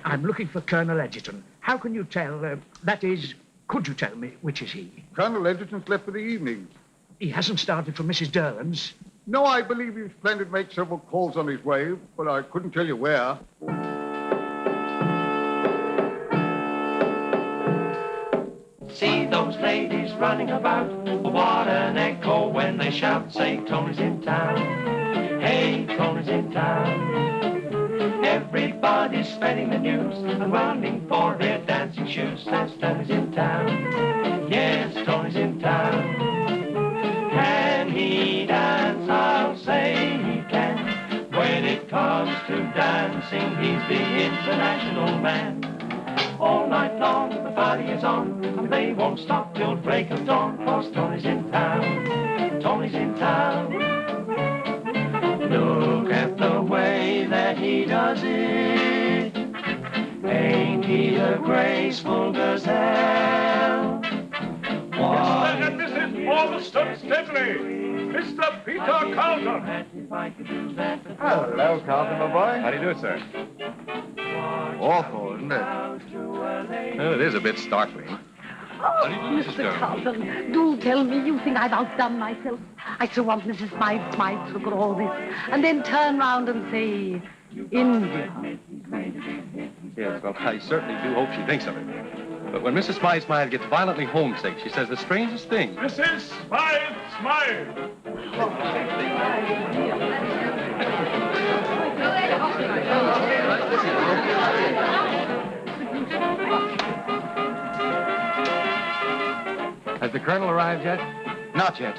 I'm looking for Colonel Edgerton. How can you tell, that is, could you tell me which is he? Colonel Edgerton's left for the evening. He hasn't started for Mrs. Derwent's. No, I believe he's planning to make several calls on his way, but I couldn't tell you where. See those ladies running about. What an echo when they shout, say, Tony's in town. Hey, Tony's in town. Everybody's spreading the news and running for their dancing shoes. Says Tony's in town. Yes, Tony's in town. Can he dance? I'll say he can. When it comes to dancing, he's the international man. All night long the party is on, and they won't stop till break of dawn, 'cause Tony's in town. Tony's in town. Look at the way that he does it. Ain't he a graceful gazelle? Mr. and Mrs. Ormiston Stephanie, Mr. Peter Carlton. Hello, Carlton, my boy. How do you do, sir? Awful, isn't it? Well, it is a bit startling. Oh, Mr. Carlton, do tell me you think I've outdone myself. I so want Mrs. Smythe-Smythe to look at all this and then turn round and say, India. Yes, well, I certainly do hope she thinks of it. But when Mrs. Smythe-Smythe gets violently homesick, she says the strangest things. Mrs. Smythe-Smythe. Has the Colonel arrived yet? Not yet.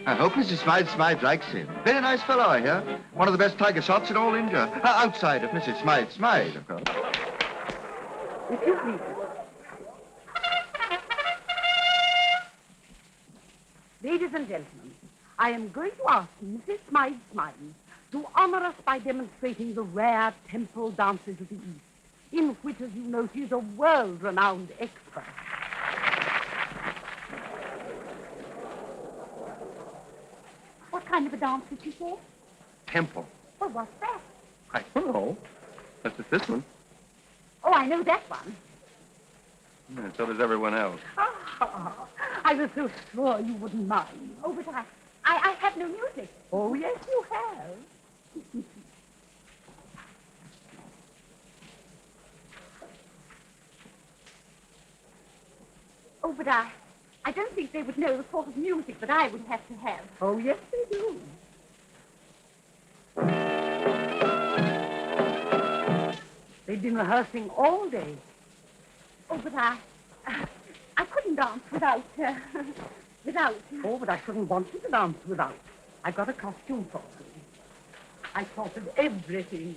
I hope Mrs. Smythe-Smythe likes him. Very nice fellow, I hear. One of the best tiger shots in all India. Outside of Mrs. Smythe-Smythe, of course. If you please. Ladies and gentlemen, I am going to ask Mrs. Smythe-Smythe to honor us by demonstrating the rare temple dances of the East, in which, as you know, she is a world-renowned expert. What kind of a dance did she say? Temple. Well, what's that? I don't know. That's just this one. Oh, I know that one. And so does everyone else. Oh, I was so sure you wouldn't mind. Oh, but I have no music. Oh, yes, you have. Oh, but I don't think they would know the sort of music that I would have to have. Oh, yes, they do. They've been rehearsing all day. Oh, but I couldn't dance without. Oh, but I shouldn't want you to dance without. I've got a costume for you. I thought of everything.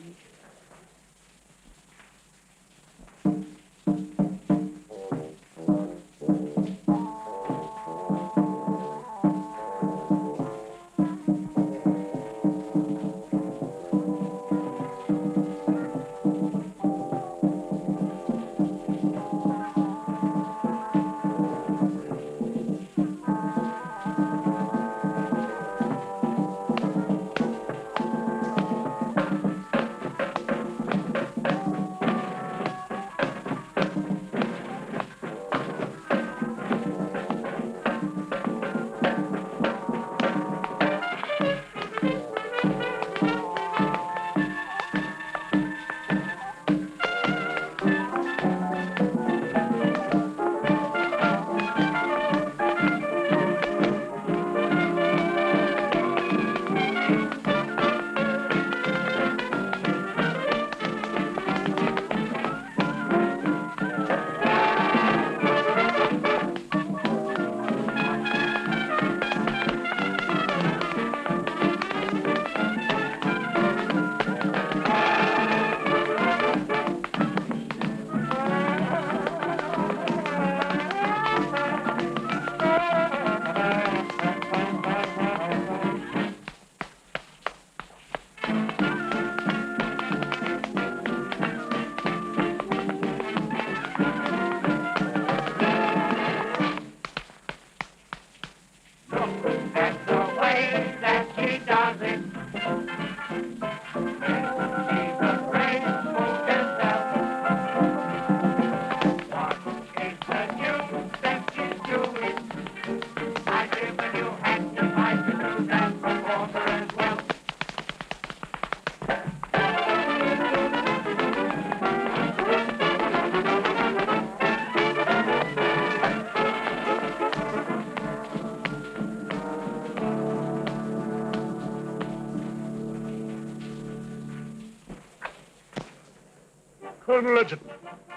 Colonel Edgerton.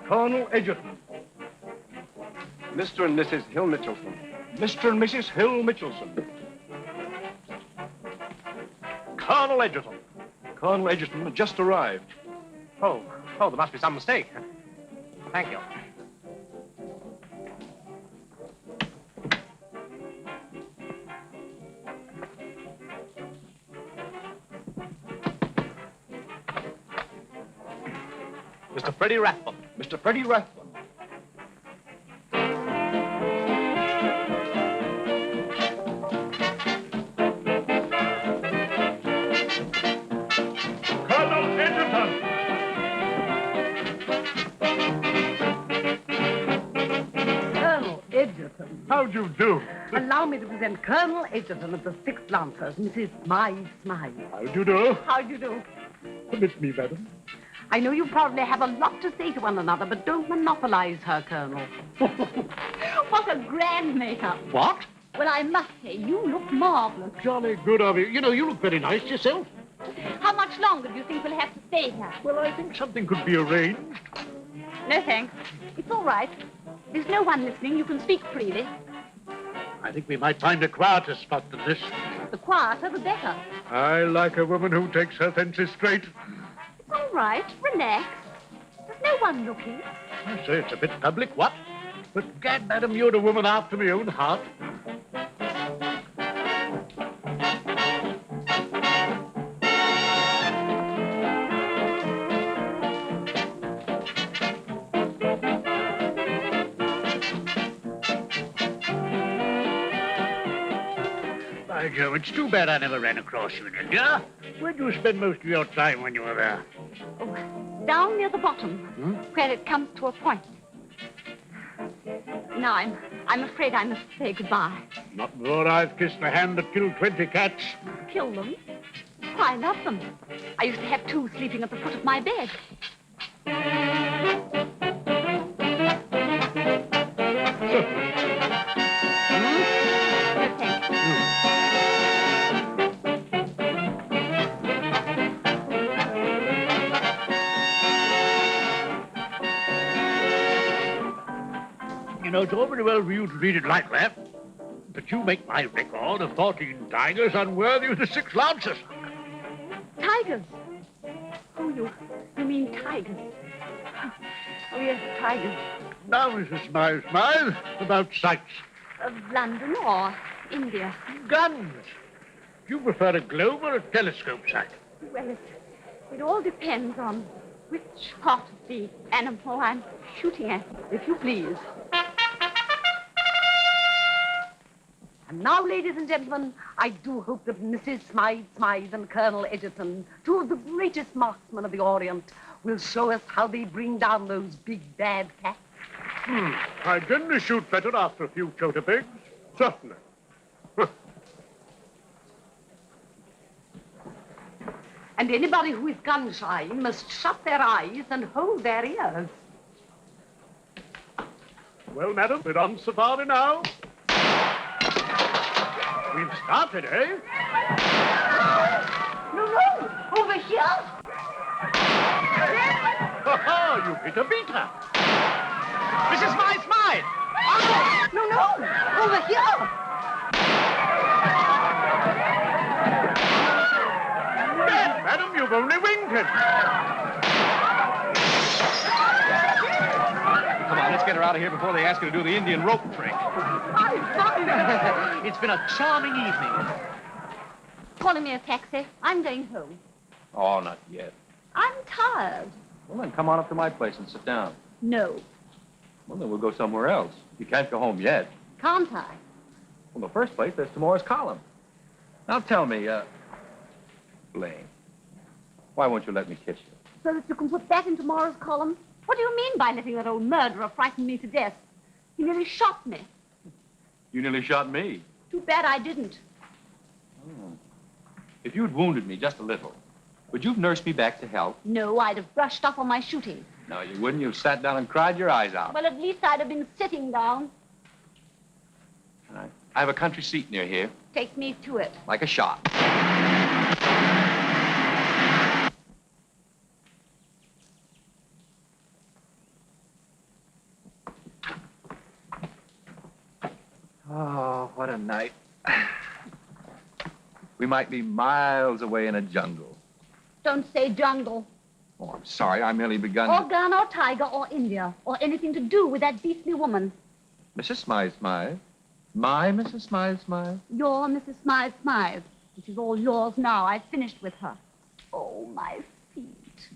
Colonel Edgerton. Mr. and Mrs. Hill Mitchelson. Mr. and Mrs. Hill Mitchelson. Colonel Edgerton. Colonel Edgerton had just arrived. Oh, there must be some mistake. Thank you. Mr. Freddie Rathbone. Mr. Freddie Rathbone. Colonel Edgerton. Colonel Edgerton. How'd you do? Allow me to present Colonel Edgerton of the 6th Lancers, Mrs. Smythe-Smythe. How'd you do? How do you do? Permit me, madam. I know you probably have a lot to say to one another, but don't monopolize her, Colonel. What a grand makeup. What? Well, I must say, you look marvelous. Jolly good of you. You know, you look very nice yourself. How much longer do you think we'll have to stay here? Well, I think something could be arranged. No, thanks. It's all right. There's no one listening. You can speak freely. I think we might find a quieter spot than this. The quieter, the better. I like a woman who takes her fences straight. It's all right. Relax. There's no one looking. I say it's a bit public, what? But gad, madam, you're a woman after my own heart. By Joe, it's too bad I never ran across you in India. Where'd you spend most of your time when you were there? Oh, down near the bottom, where it comes to a point. Now, I'm afraid I must say goodbye. Not before I've kissed the hand that killed 20 cats. Kill them? I love them. I used to have 2 sleeping at the foot of my bed. You know, it's all very well for you to read it like that, but you make my record of 14 tigers unworthy of the 6 Lancers. Tigers? Oh, you mean tigers? Oh, yes, tigers. Now, Mrs. Smythe, about sights. Of London or India? Guns. Do you prefer a globe or a telescope sight? Well, it all depends on which part of the animal I'm shooting at, if you please. And now, ladies and gentlemen, I do hope that Mrs. Smythe-Smythe and Colonel Edgerton, 2 of the greatest marksmen of the Orient, will show us how they bring down those big bad cats. I generally shoot better after a few chota pigs. Certainly. And anybody who is gun-shy must shut their eyes and hold their ears. Well, madam, we're on safari now. We've started, eh? No, over here. Ha-ha, you hit a beater. Mrs. Smythe-Smythe! No, over here. Yes, madam, you've only winged him. Come on, let's get her out of here before they ask her to do the Indian rope trick. It's been a charming evening. Calling me a taxi. I'm going home. Oh, not yet. I'm tired. Well, then come on up to my place and sit down. No. Well, then we'll go somewhere else. You can't go home yet. Can't I? Well, in the first place, there's tomorrow's column. Now tell me, Elaine, why won't you let me kiss you? So that you can put that in tomorrow's column? What do you mean by letting that old murderer frighten me to death? He nearly shot me. You nearly shot me. Too bad I didn't. Oh. If you'd wounded me just a little, would you have nursed me back to health? No, I'd have brushed up on my shooting. No, you wouldn't. You've sat down and cried your eyes out. Well, at least I'd have been sitting down. All right. I have a country seat near here, Take me to it. like a shot. Oh, what a night. We might be miles away in a jungle. Don't say jungle. Oh, I'm sorry. I merely begun Or gun, or tiger, or India, or anything to do with that beastly woman. Mrs. Smythe-Smythe. My Mrs. Smythe-Smythe. Your Mrs. Smythe-Smythe, which is all yours now. I've finished with her. Oh, my feet.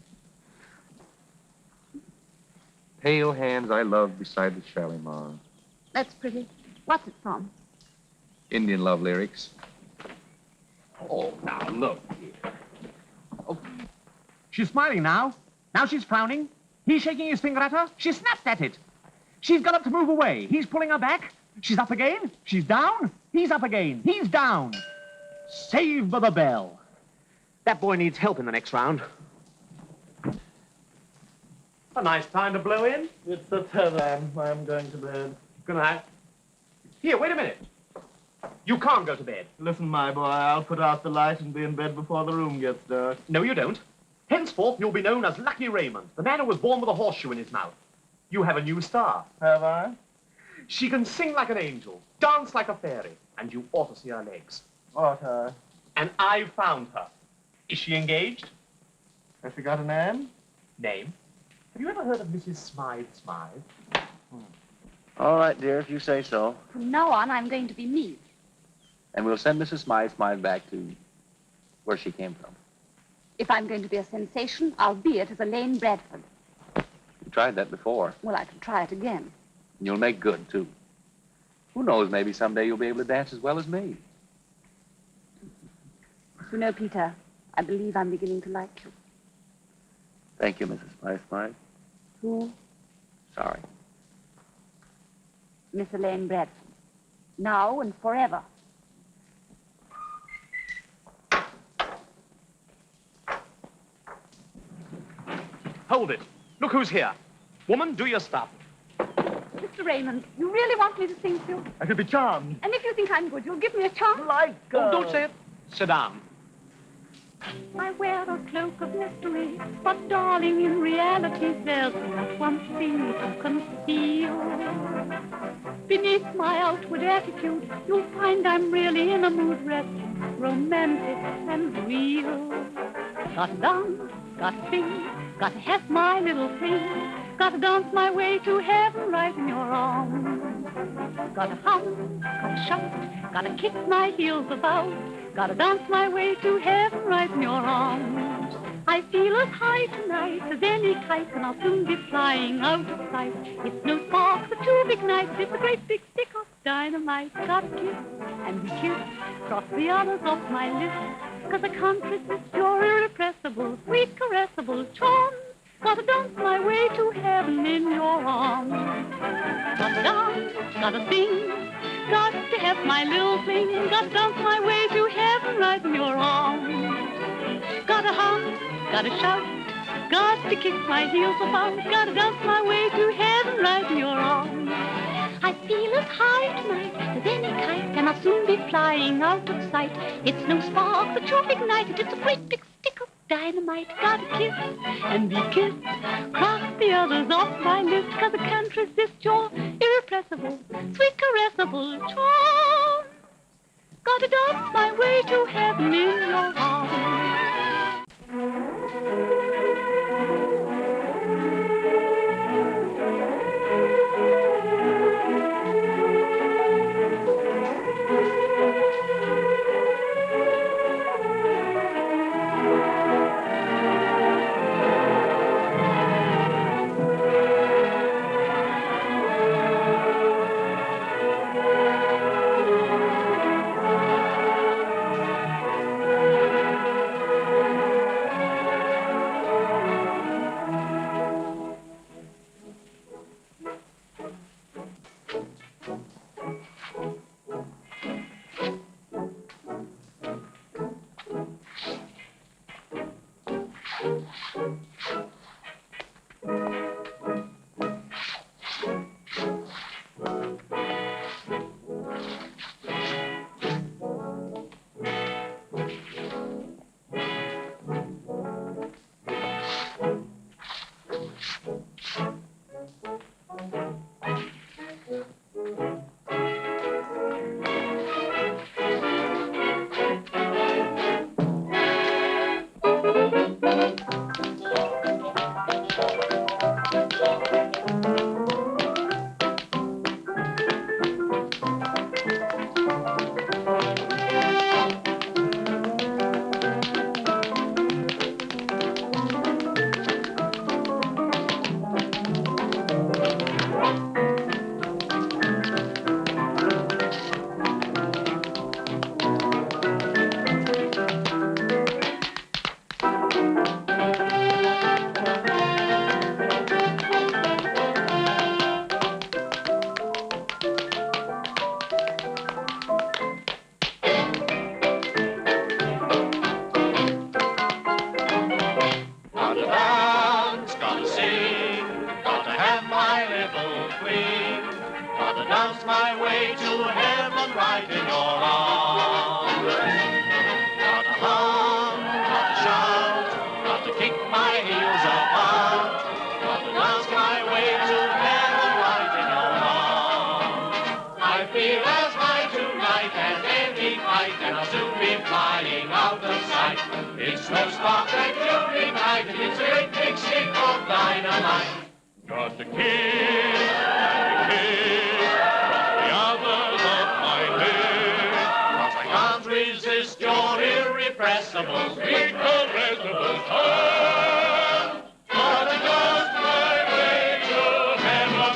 Pale hands I love beside the Shalimar. That's pretty. What's it from? Indian love lyrics. Oh, now look here. Oh. She's smiling now. Now she's frowning. He's shaking his finger at her. She snapped at it. She's got up to move away. He's pulling her back. She's up again. She's down. He's up again. He's down. Saved by the bell. That boy needs help in the next round. A nice time to blow in. It's the time. I'm going to bed. Good night. Here, wait a minute. You can't go to bed. Listen, my boy, I'll put out the light and be in bed before the room gets dark. No, you don't. Henceforth, you'll be known as Lucky Raymond, the man who was born with a horseshoe in his mouth. You have a new star. Have I? She can sing like an angel, dance like a fairy, and you ought to see her legs. Ought I? And I found her. Is she engaged? Has she got a name? Name? Have you ever heard of Mrs. Smythe-Smythe? All right, dear, if you say so. From now on, I'm going to be me. And we'll send Mrs. Smythe-Smythe back to where she came from. If I'm going to be a sensation, I'll be it as Elaine Bradford. You tried that before. Well, I can try it again. And you'll make good, too. Who knows, maybe someday you'll be able to dance as well as me. You know, Peter, I believe I'm beginning to like you. Thank you, Mrs. Smythe-Smythe. Who? Sorry. Miss Elaine Bradford. Now and forever. Hold it. Look who's here. Woman, do your stuff. Mr. Raymond, you really want me to sing to you? I should be charmed. And if you think I'm good, you'll give me a chance? Oh, don't say it. Sit down. I wear a cloak of mystery, but darling, in reality, there's not one thing to conceal. Beneath my outward attitude, you'll find I'm really in a mood restless, romantic and real. Gotta dance, gotta sing, gotta have my little thing, gotta dance my way to heaven right in your arms. Gotta hum, gotta shout, gotta kick my heels about, gotta dance my way to heaven right in your arms. I feel as high tonight as any kite, and I'll soon be flying out of sight. It's no spark, the tube ignites, it's a great big stick of dynamite. Gotta kiss and be kissed, cross the others off my list, 'cause I can't resist your irrepressible, sweet caressable charms. Gotta dance my way to heaven in your arms. Gotta dance, gotta sing, got to have my little thing, gotta dance my way to heaven right in your arms. Gotta hum, gotta shout, got to kick my heels about, gotta dance my way to heaven right in your arms. I feel as high tonight as any kite, and I'll soon be flying out of sight. It's no spark, the tube ignited, it's a great big stick of dynamite. Gotta kiss and be kissed, cross the others off my list, 'cause I can't resist your irrepressible, sweet caressable charms. Gotta dance my way to heaven in your arms. ask my way to heaven right in your arms. Not to hum, not to shout, not to kick my heels apart, but to ask my way to heaven right in your arms. I feel as high tonight as any kite, and I'll soon be flying out of sight. It's no spark that you'll ignite, it's a great big stick of dynamite. Got to kiss and kiss the others of my head, 'cause I can't resist your irrepressible, incompressible charm. But I lost my way to heaven.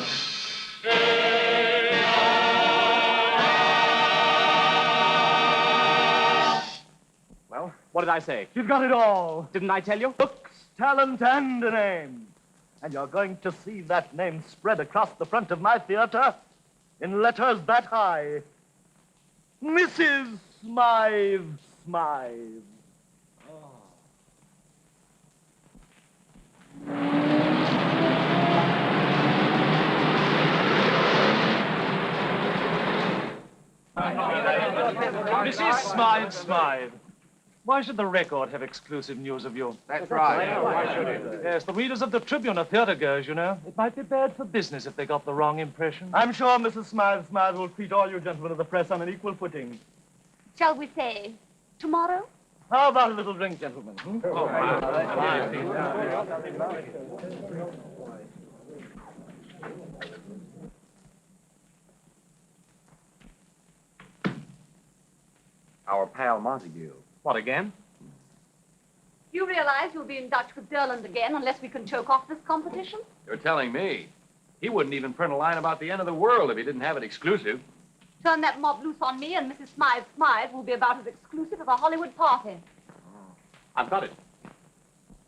Well, what did I say? You've got it all. Didn't I tell you? Looks, talent, and a name. And you're going to see that name spread across the front of my theater in letters that high. Mrs. Smythe-Smythe. Mrs. Smythe-Smythe. Why should the Record have exclusive news of you? That's right. Why should it? Yes, the readers of the Tribune are theater goers, you know. It might be bad for business if they got the wrong impression. I'm sure Mrs. Smythe-Smythe will treat all you gentlemen of the press on an equal footing. Shall we say tomorrow? How about a little drink, gentlemen? Our pal Montague. What, again? You realize you'll be in Dutch with Derland again unless we can choke off this competition? You're telling me. He wouldn't even print a line about the end of the world if he didn't have it exclusive. Turn that mob loose on me, and Mrs. Smythe-Smythe will be about as exclusive as a Hollywood party. I've got it.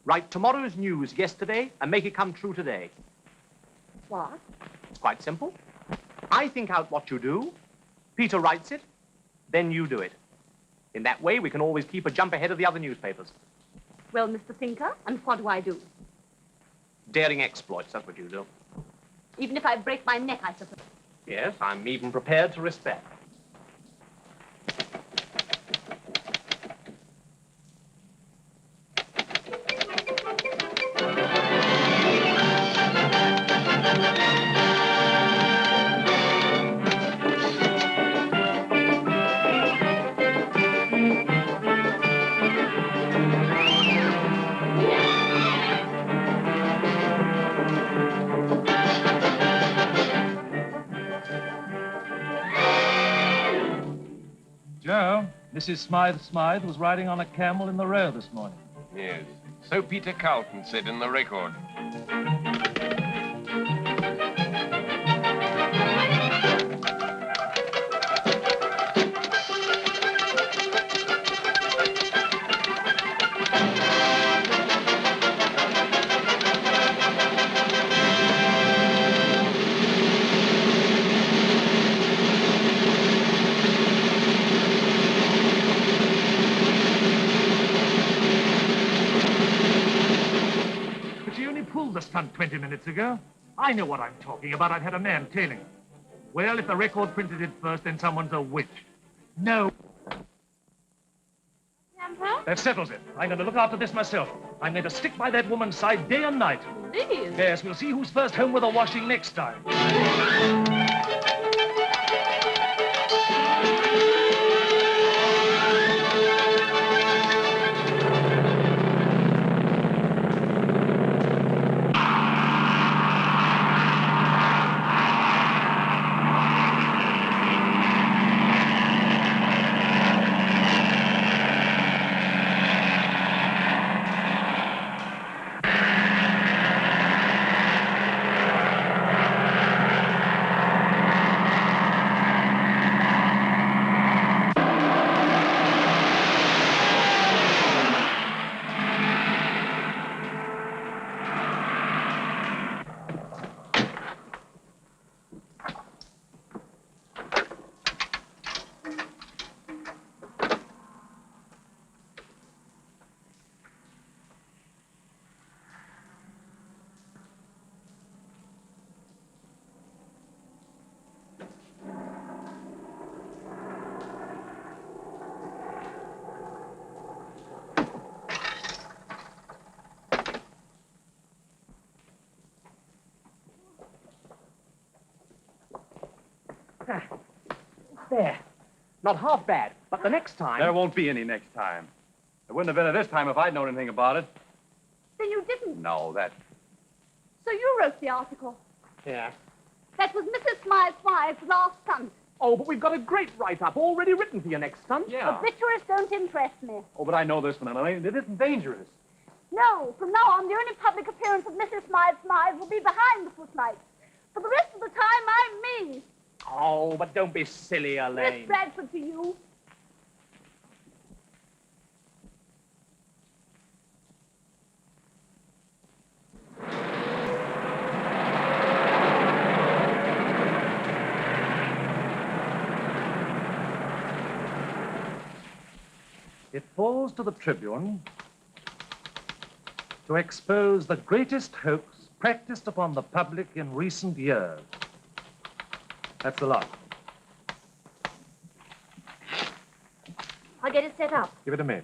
Write tomorrow's news yesterday and make it come true today. What? It's quite simple. I think out what you do, Peter writes it, then you do it. In that way, we can always keep a jump ahead of the other newspapers. Well, Mr. Thinker, and what do I do? Daring exploits, that's what you do. Even if I break my neck, I suppose. Yes, I'm even prepared to risk that. Joe, Mrs. Smythe-Smythe was riding on a camel in the Row this morning. Yes. So Peter Carlton said in the Record. Pulled the stunt 20 minutes ago. I know what I'm talking about. I've had a man tailing her. Well, if the Record printed it first, then someone's a witch. No. That settles it. I'm going to look after this myself. I'm going to stick by that woman's side day and night. Please. Yes, we'll see who's first home with the washing next time. There. Not half bad. But the next time... There won't be any next time. There wouldn't have been at this time if I'd known anything about it. Then you didn't. No, that... So you wrote the article. Yeah. That was Mrs. Smythe-Smythe's last stunt. Oh, but we've got a great write-up already written for your next stunt. Yeah. Obituaries don't interest me. Oh, but I know this one, Elaine. It isn't dangerous. No, from now on, the only public appearance of Mrs. Smythe-Smythe will be behind the footlights. For the rest of the time, I'm me. Oh, but don't be silly, Elaine. Miss Bradford to you. It falls to the Tribune to expose the greatest hoax practiced upon the public in recent years. That's the lot. I'll get it set up. Give it to me.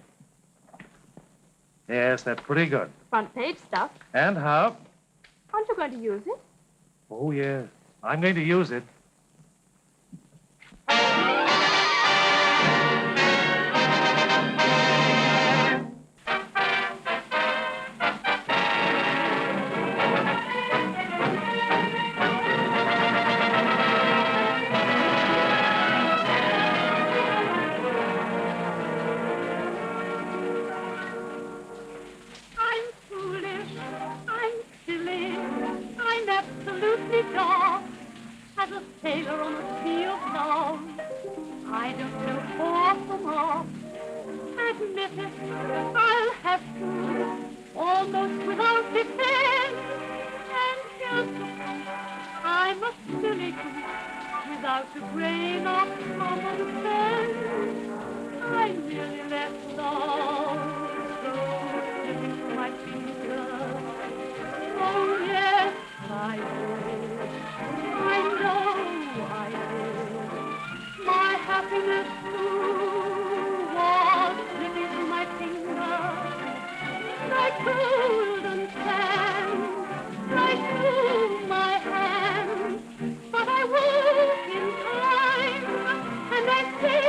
Yes, that's pretty good. Front page stuff. And how? Aren't you going to use it? Oh, yes. I'm going to use it. I'm foolish, I'm silly, I'm absolutely daft. As a sailor on a sea of love, I don't know far from off. Admit it, I'll have to, almost without defense. And here's the proof, I'm a silly goose, without a grain of common sense. I merely let love slipping through my fingers. Oh, yes, I did. I know I did. My happiness, too, was slipping through my fingers. Like golden sand, right through my hands. But I woke in time, and I said,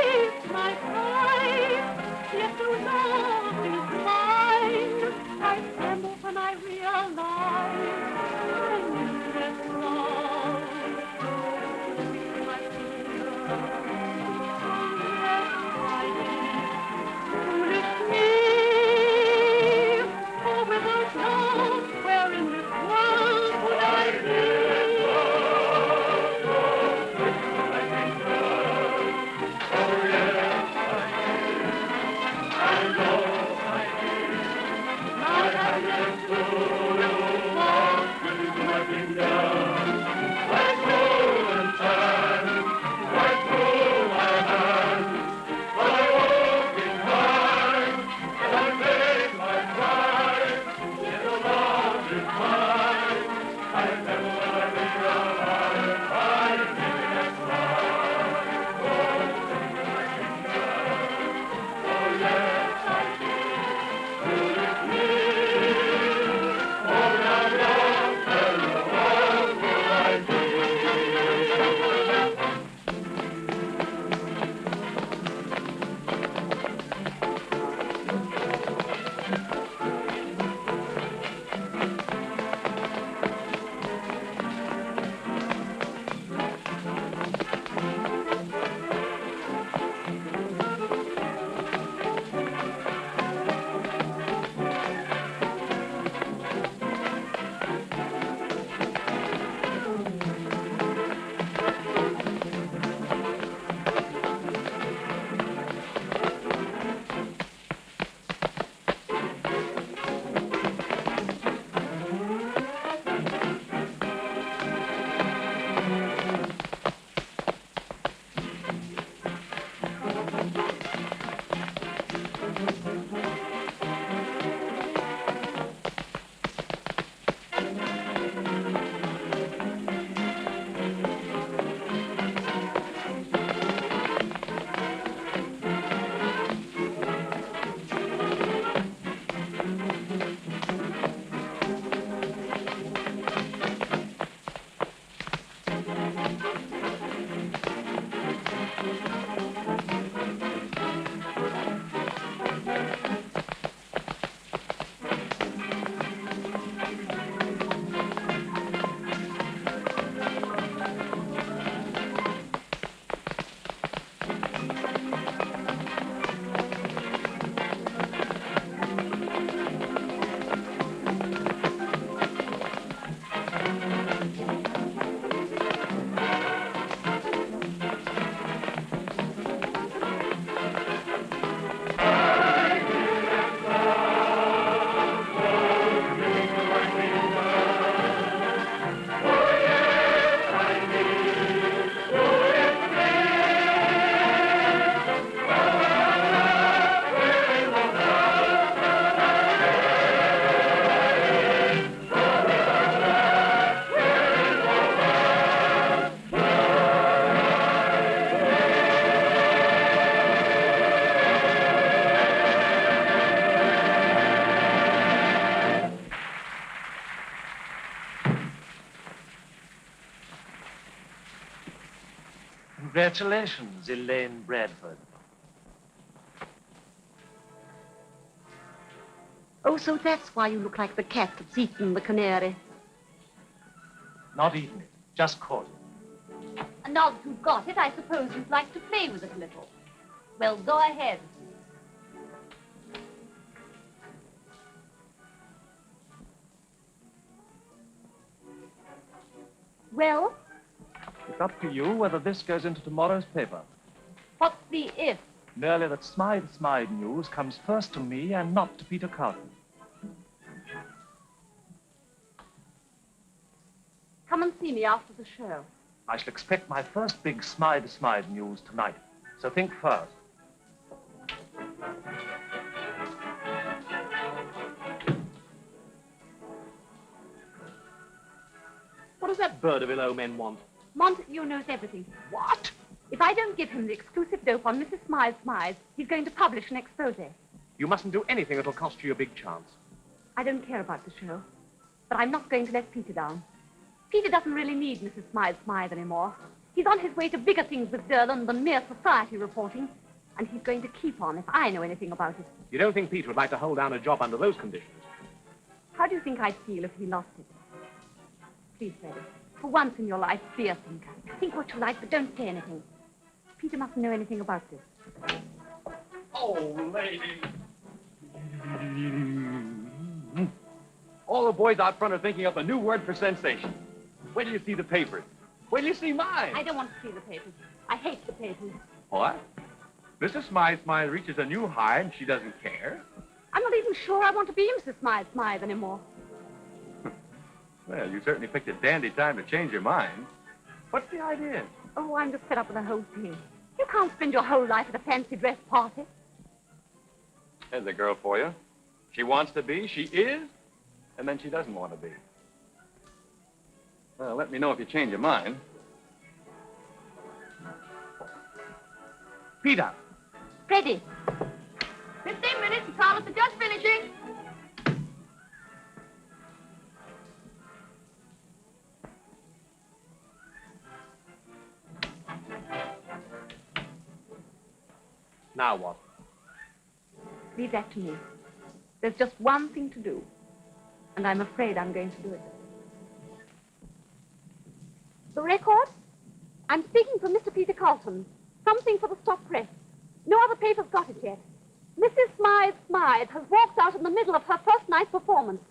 Congratulations, Elaine Bradford. Oh, so that's why you look like the cat that's eaten the canary. Not eaten it, just caught it. And now that you've got it, I suppose you'd like to play with it a little. Well, go ahead. Well, It's up to you whether this goes into tomorrow's paper. what's the if? Merely that Smythe-Smythe news comes first to me and not to Peter Carlton. Come and see me after the show. I shall expect my first big Smythe-Smythe news tonight. So think first. What does that bird of ill omen want? Montague knows everything. What? If I don't give him the exclusive dope on Mrs. Smythe-Smythe, he's going to publish an expose. You mustn't do anything that'll cost you a big chance. I don't care about the show, but I'm not going to let Peter down. Peter doesn't really need Mrs. Smythe-Smythe anymore. He's on his way to bigger things with Derlin than mere society reporting, and he's going to keep on if I know anything about it. You don't think Peter would like to hold down a job under those conditions? How do you think I'd feel if he lost it? Please, Freddie, for once in your life, be a thinker. Think what you like, but don't say anything. Peter mustn't know anything about this. Oh, lady. All the boys out front are thinking up a new word for sensation. Wait till you see the papers. Wait till you see mine. I don't want to see the papers. I hate the papers. What? Mrs. Smythe-Smythe reaches a new high and she doesn't care? I'm not even sure I want to be Mrs. Smythe-Smythe anymore. Well, you certainly picked a dandy time to change your mind. What's the idea? Oh, I'm just fed up with the whole thing. You can't spend your whole life at a fancy dress party. There's a girl for you. She wants to be, she is, and then she doesn't want to be. Well, let me know if you change your mind. Peter. Freddie. 15 minutes, Carlton, just finishing. Now what? Leave that to me. There's just one thing to do, and I'm afraid I'm going to do it. The record? I'm speaking for Mr. Peter Carlton. Something for the stop press. No other paper's got it yet. Mrs. Smythe-Smythe has walked out in the middle of her first night performance.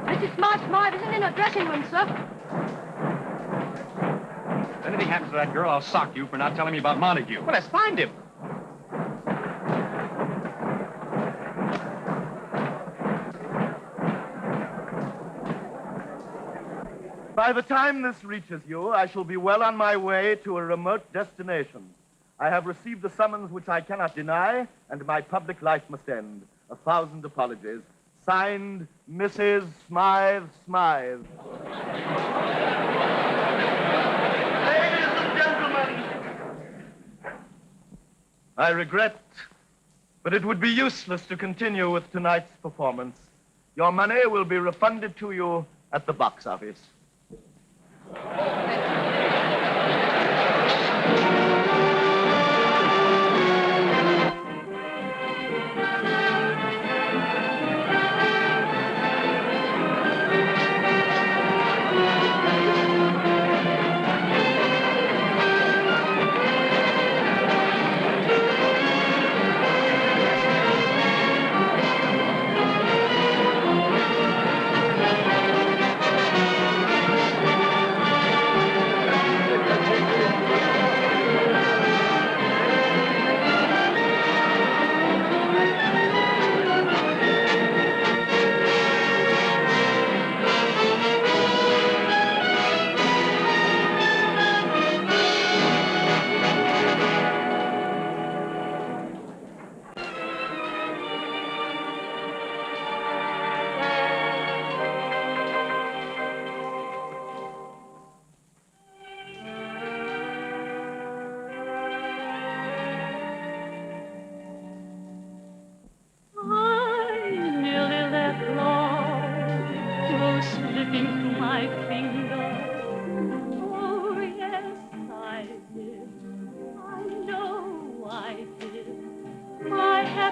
Mrs. Smythe-Smythe isn't in her dressing room, sir. If anything happens to that girl, I'll sock you for not telling me about Montague. Well, let's find him. By the time this reaches you, I shall be well on my way to a remote destination. I have received a summons which I cannot deny, and my public life must end. 1,000 apologies. Signed, Mrs. Smythe-Smythe. Ladies and gentlemen, I regret, but it would be useless to continue with tonight's performance. Your money will be refunded to you at the box office.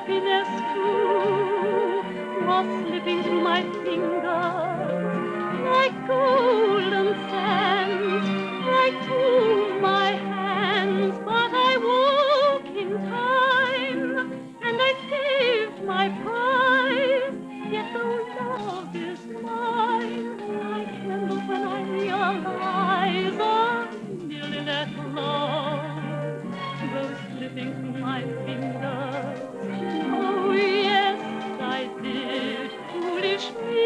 happiness too was slipping through my fingers like golden sands, right through my hands. But I woke in time, and I saved my prize. Yet though love is mine, I tremble when I realize I nearly let love go slipping through my fingers. Oh yes, I did, foolish me.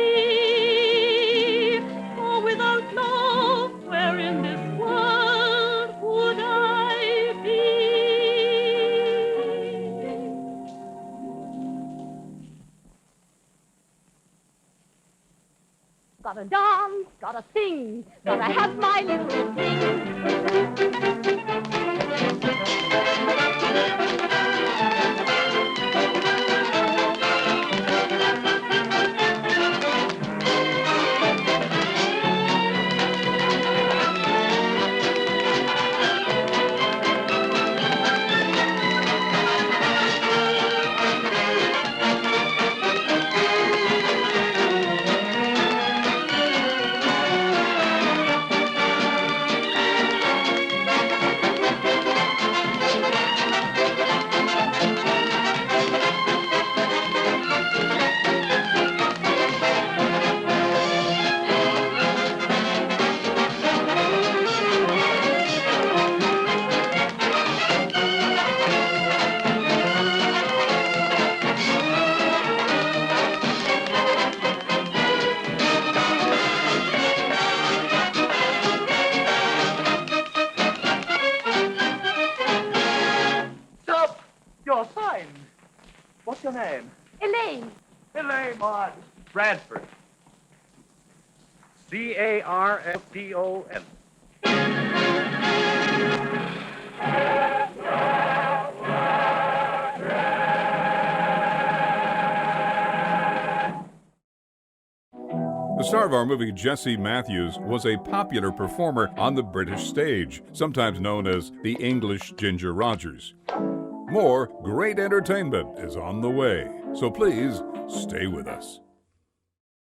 For without love, where in this world would I be? Gotta dance, gotta sing, gotta have my little fling. What's your name? Elaine. Elaine Bradford. Carlton. The star of our movie, Jessie Matthews, was a popular performer on the British stage, sometimes known as the English Ginger Rogers. More great entertainment is on the way, so please stay with us.